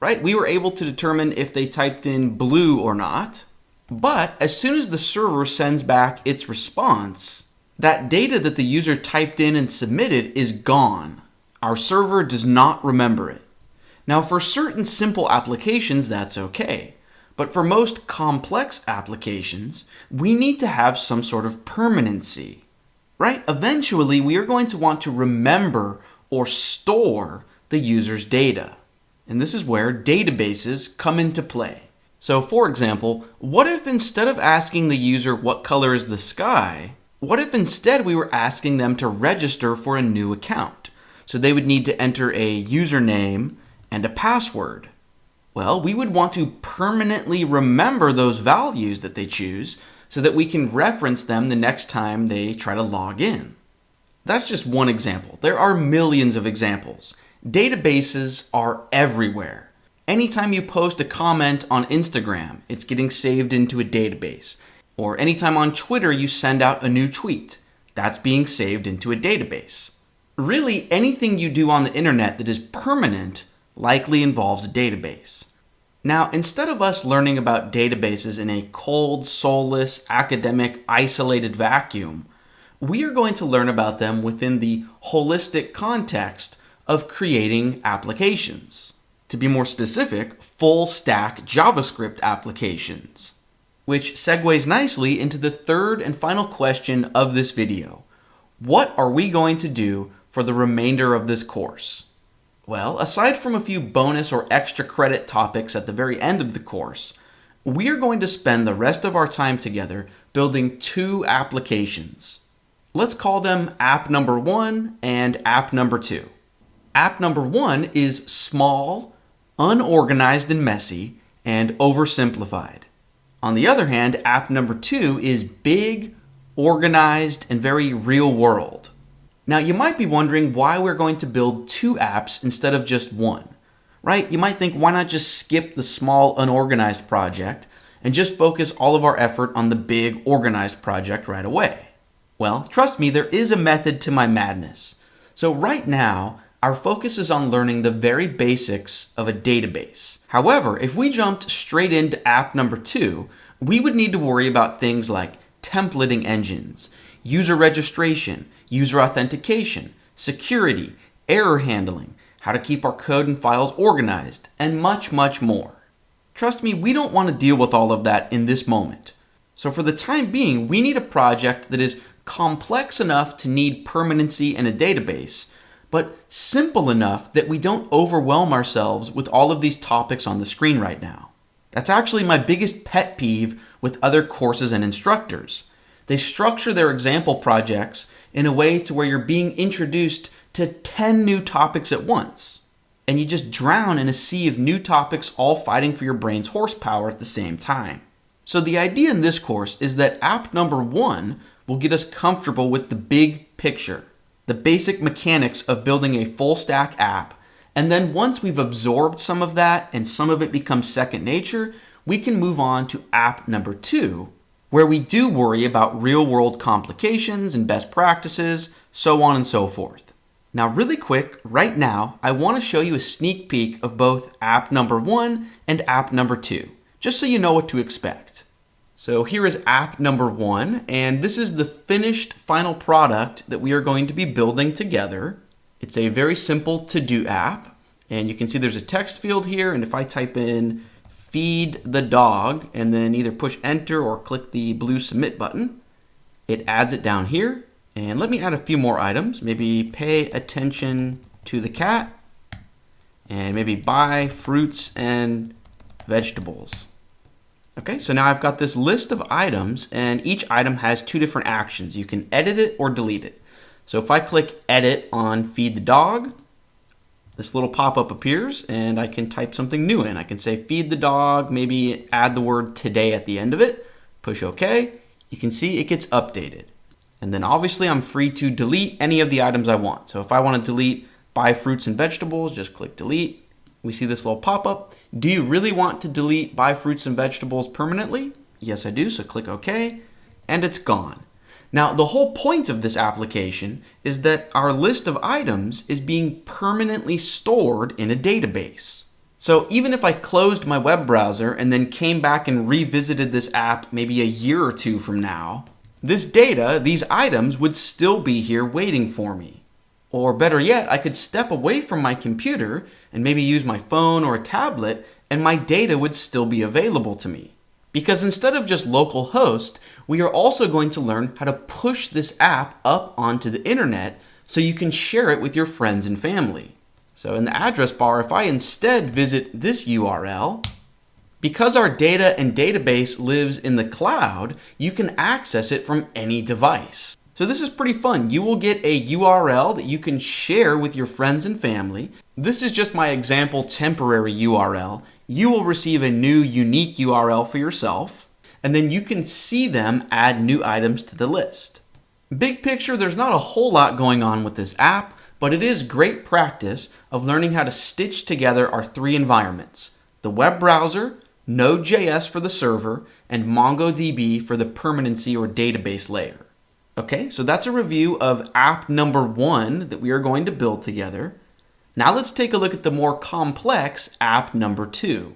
right? We were able to determine if they typed in blue or not. But as soon as the server sends back its response, that data that the user typed in and submitted is gone. Our server does not remember it. Now, for certain simple applications, that's okay. But for most complex applications, we need to have some sort of permanency, right? Eventually, we are going to want to remember or store the user's data. And this is where databases come into play. So for example, what if instead of asking the user what color is the sky, what if instead we were asking them to register for a new account? So they would need to enter a username and a password. Well, we would want to permanently remember those values that they choose so that we can reference them the next time they try to log in. That's just one example. There are millions of examples. Databases are everywhere. Anytime you post a comment on Instagram, it's getting saved into a database. Or anytime on Twitter you send out a new tweet, that's being saved into a database. Really, anything you do on the internet that is permanent likely involves a database. Now, instead of us learning about databases in a cold, soulless, academic, isolated vacuum, we are going to learn about them within the holistic context of creating applications. To be more specific, full-stack JavaScript applications, which segues nicely into the third and final question of this video. What are we going to do for the remainder of this course? Well, aside from a few bonus or extra credit topics at the very end of the course, we are going to spend the rest of our time together building two applications. Let's call them app number 1 and app number 2. App number 1 is small, unorganized and messy, and oversimplified. On the other hand, app number 2 is big, organized, and very real world. Now, you might be wondering why we're going to build two apps instead of just one, right? You might think, why not just skip the small, unorganized project and just focus all of our effort on the big, organized project right away? Well, trust me, there is a method to my madness. So right now, our focus is on learning the very basics of a database. However, if we jumped straight into app number 2, we would need to worry about things like templating engines, user registration, user authentication, security, error handling, how to keep our code and files organized, and much, much more. Trust me, we don't want to deal with all of that in this moment. So for the time being, we need a project that is complex enough to need permanency in a database, but simple enough that we don't overwhelm ourselves with all of these topics on the screen right now. That's actually my biggest pet peeve with other courses and instructors. They structure their example projects in a way to where you're being introduced to 10 new topics at once, and you just drown in a sea of new topics all fighting for your brain's horsepower at the same time. So the idea in this course is that app number 1 will get us comfortable with the big picture, the basic mechanics of building a full stack app, and then once we've absorbed some of that and some of it becomes second nature, we can move on to app number 2, where we do worry about real world complications and best practices, so on and so forth. Now really quick, right now, I want to show you a sneak peek of both app number 1 and app number 2, just so you know what to expect. So here is app number 1, and this is the finished final product that we are going to be building together. It's a very simple to-do app, and you can see there's a text field here, and if I type in feed the dog and then either push enter or click the blue submit button, it adds it down here. And let me add a few more items. Maybe pay attention to the cat, and maybe buy fruits and vegetables. Okay, so now I've got this list of items, and each item has two different actions. You can edit it or delete it. So if I click edit on feed the dog, this little pop-up appears, and I can type something new in. I can say feed the dog, maybe add the word today at the end of it, push OK. You can see it gets updated. And then obviously I'm free to delete any of the items I want. So if I want to delete buy fruits and vegetables, just click delete. We see this little pop-up. Do you really want to delete buy fruits and vegetables permanently? Yes, I do, so click OK, and it's gone. Now, the whole point of this application is that our list of items is being permanently stored in a database. So even if I closed my web browser and then came back and revisited this app maybe a year or two from now, this data, these items, would still be here waiting for me. Or better yet, I could step away from my computer and maybe use my phone or a tablet, and my data would still be available to me. Because instead of just localhost, we are also going to learn how to push this app up onto the internet so you can share it with your friends and family. So in the address bar, if I instead visit this URL, because our data and database lives in the cloud, you can access it from any device. So this is pretty fun. You will get a URL that you can share with your friends and family. This is just my example temporary URL. You will receive a new unique URL for yourself, and then you can see them add new items to the list. Big picture, there's not a whole lot going on with this app, but it is great practice of learning how to stitch together our three environments: the web browser, Node.js for the server, and MongoDB for the permanency or database layer. Okay, so that's a review of app number 1 that we are going to build together. Now let's take a look at the more complex app number 2.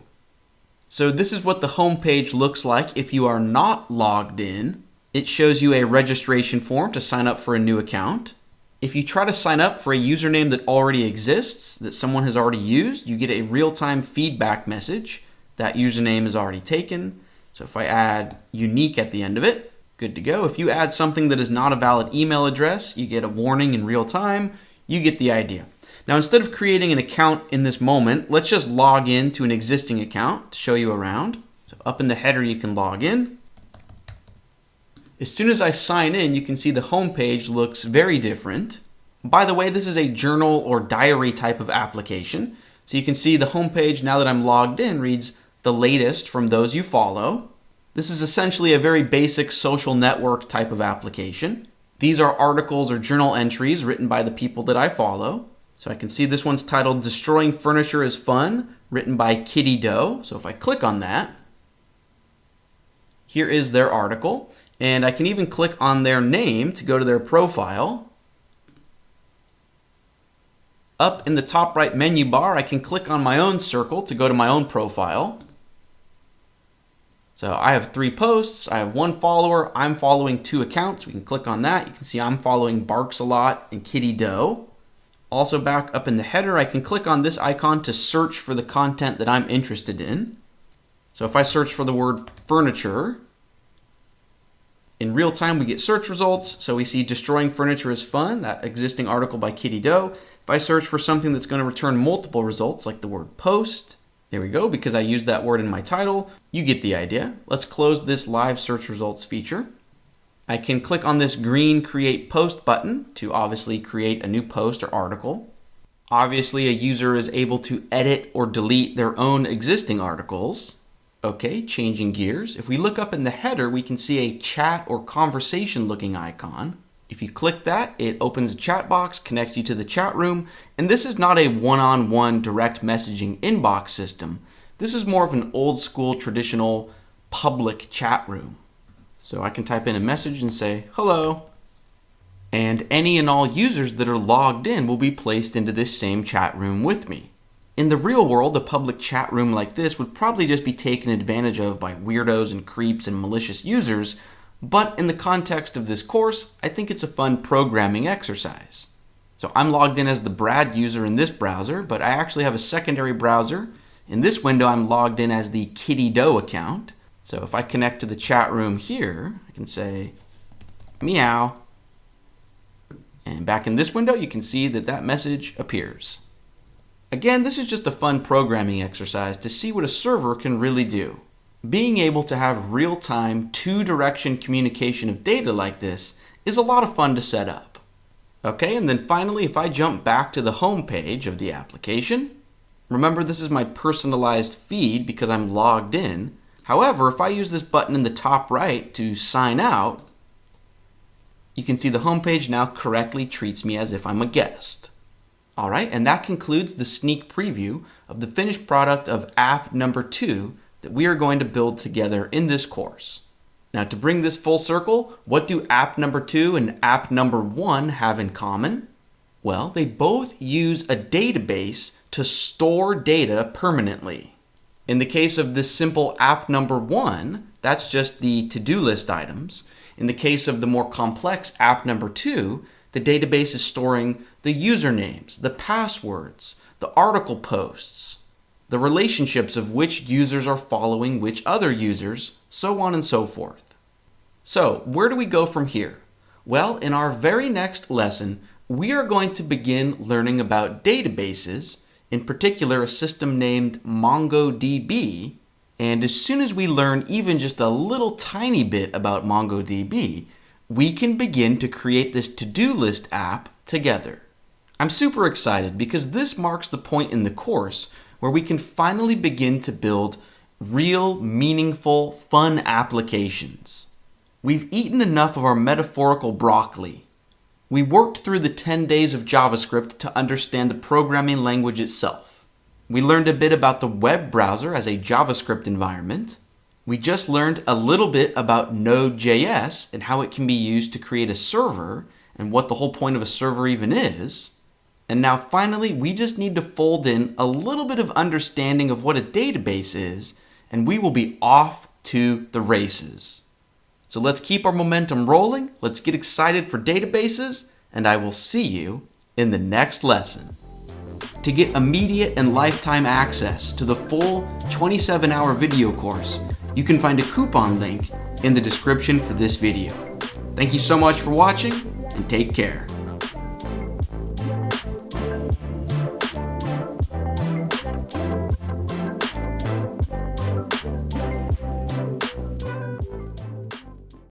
So this is what the home page looks like if you are not logged in. It shows you a registration form to sign up for a new account. If you try to sign up for a username that already exists, that someone has already used, you get a real-time feedback message. That username is already taken. So if I add unique at the end of it, good to go. If you add something that is not a valid email address, you get a warning in real time. You get the idea. Now, instead of creating an account in this moment, let's just log in to an existing account to show you around. So up in the header, you can log in. As soon as I sign in, you can see the home page looks very different. By the way, this is a journal or diary type of application. So you can see the home page, now that I'm logged in, reads the latest from those you follow. This is essentially a very basic social network type of application. These are articles or journal entries written by the people that I follow. So I can see this one's titled Destroying Furniture is Fun, written by Kitty Doe. So if I click on that, here is their article. And I can even click on their name to go to their profile. Up in the top right menu bar, I can click on my own circle to go to my own profile. So I have 3 posts, I have 1 follower, I'm following 2 accounts. We can click on that. You can see I'm following Barks a Lot and Kitty Doe. Also back up in the header, I can click on this icon to search for the content that I'm interested in. So if I search for the word furniture, in real time we get search results. So we see Destroying Furniture is Fun, that existing article by Kitty Doe. If I search for something that's going to return multiple results, like the word post, there we go, because I used that word in my title. You get the idea. Let's close this live search results feature. I can click on this green Create Post button to obviously create a new post or article. Obviously, a user is able to edit or delete their own existing articles. Okay, changing gears. If we look up in the header, we can see a chat or conversation looking icon. If you click that, it opens a chat box, connects you to the chat room, and this is not a one-on-one direct messaging inbox system. This is more of an old school traditional public chat room. So I can type in a message and say, hello. And any and all users that are logged in will be placed into this same chat room with me. In the real world, a public chat room like this would probably just be taken advantage of by weirdos and creeps and malicious users, but in the context of this course, I think it's a fun programming exercise. So I'm logged in as the Brad user in this browser, but I actually have a secondary browser. In this window, I'm logged in as the Kitty Doe account. So if I connect to the chat room here, I can say, meow. And back in this window, you can see that that message appears. Again, this is just a fun programming exercise to see what a server can really do. Being able to have real-time, two-direction communication of data like this is a lot of fun to set up. Okay, and then finally, if I jump back to the home page of the application, remember this is my personalized feed because I'm logged in. However, if I use this button in the top right to sign out, you can see the home page now correctly treats me as if I'm a guest. All right, and that concludes the sneak preview of the finished product of app number 2 that we are going to build together in this course. Now, to bring this full circle, what do app number 2 and app number 1 have in common? Well, they both use a database to store data permanently. In the case of this simple app number 1, that's just the to-do list items. In the case of the more complex app number 2, the database is storing the usernames, the passwords, the article posts, the relationships of which users are following which other users, so on and so forth. So, where do we go from here? Well, in our very next lesson, we are going to begin learning about databases, in particular a system named MongoDB, and as soon as we learn even just a little tiny bit about MongoDB, we can begin to create this to-do list app together. I'm super excited because this marks the point in the course where we can finally begin to build real, meaningful, fun applications. We've eaten enough of our metaphorical broccoli. We worked through the 10 days of JavaScript to understand the programming language itself. We learned a bit about the web browser as a JavaScript environment. We just learned a little bit about Node.js and how it can be used to create a server and what the whole point of a server even is. And now finally, we just need to fold in a little bit of understanding of what a database is, and we will be off to the races. So let's keep our momentum rolling, let's get excited for databases, and I will see you in the next lesson. To get immediate and lifetime access to the full 27-hour video course, you can find a coupon link in the description for this video. Thank you so much for watching, and take care.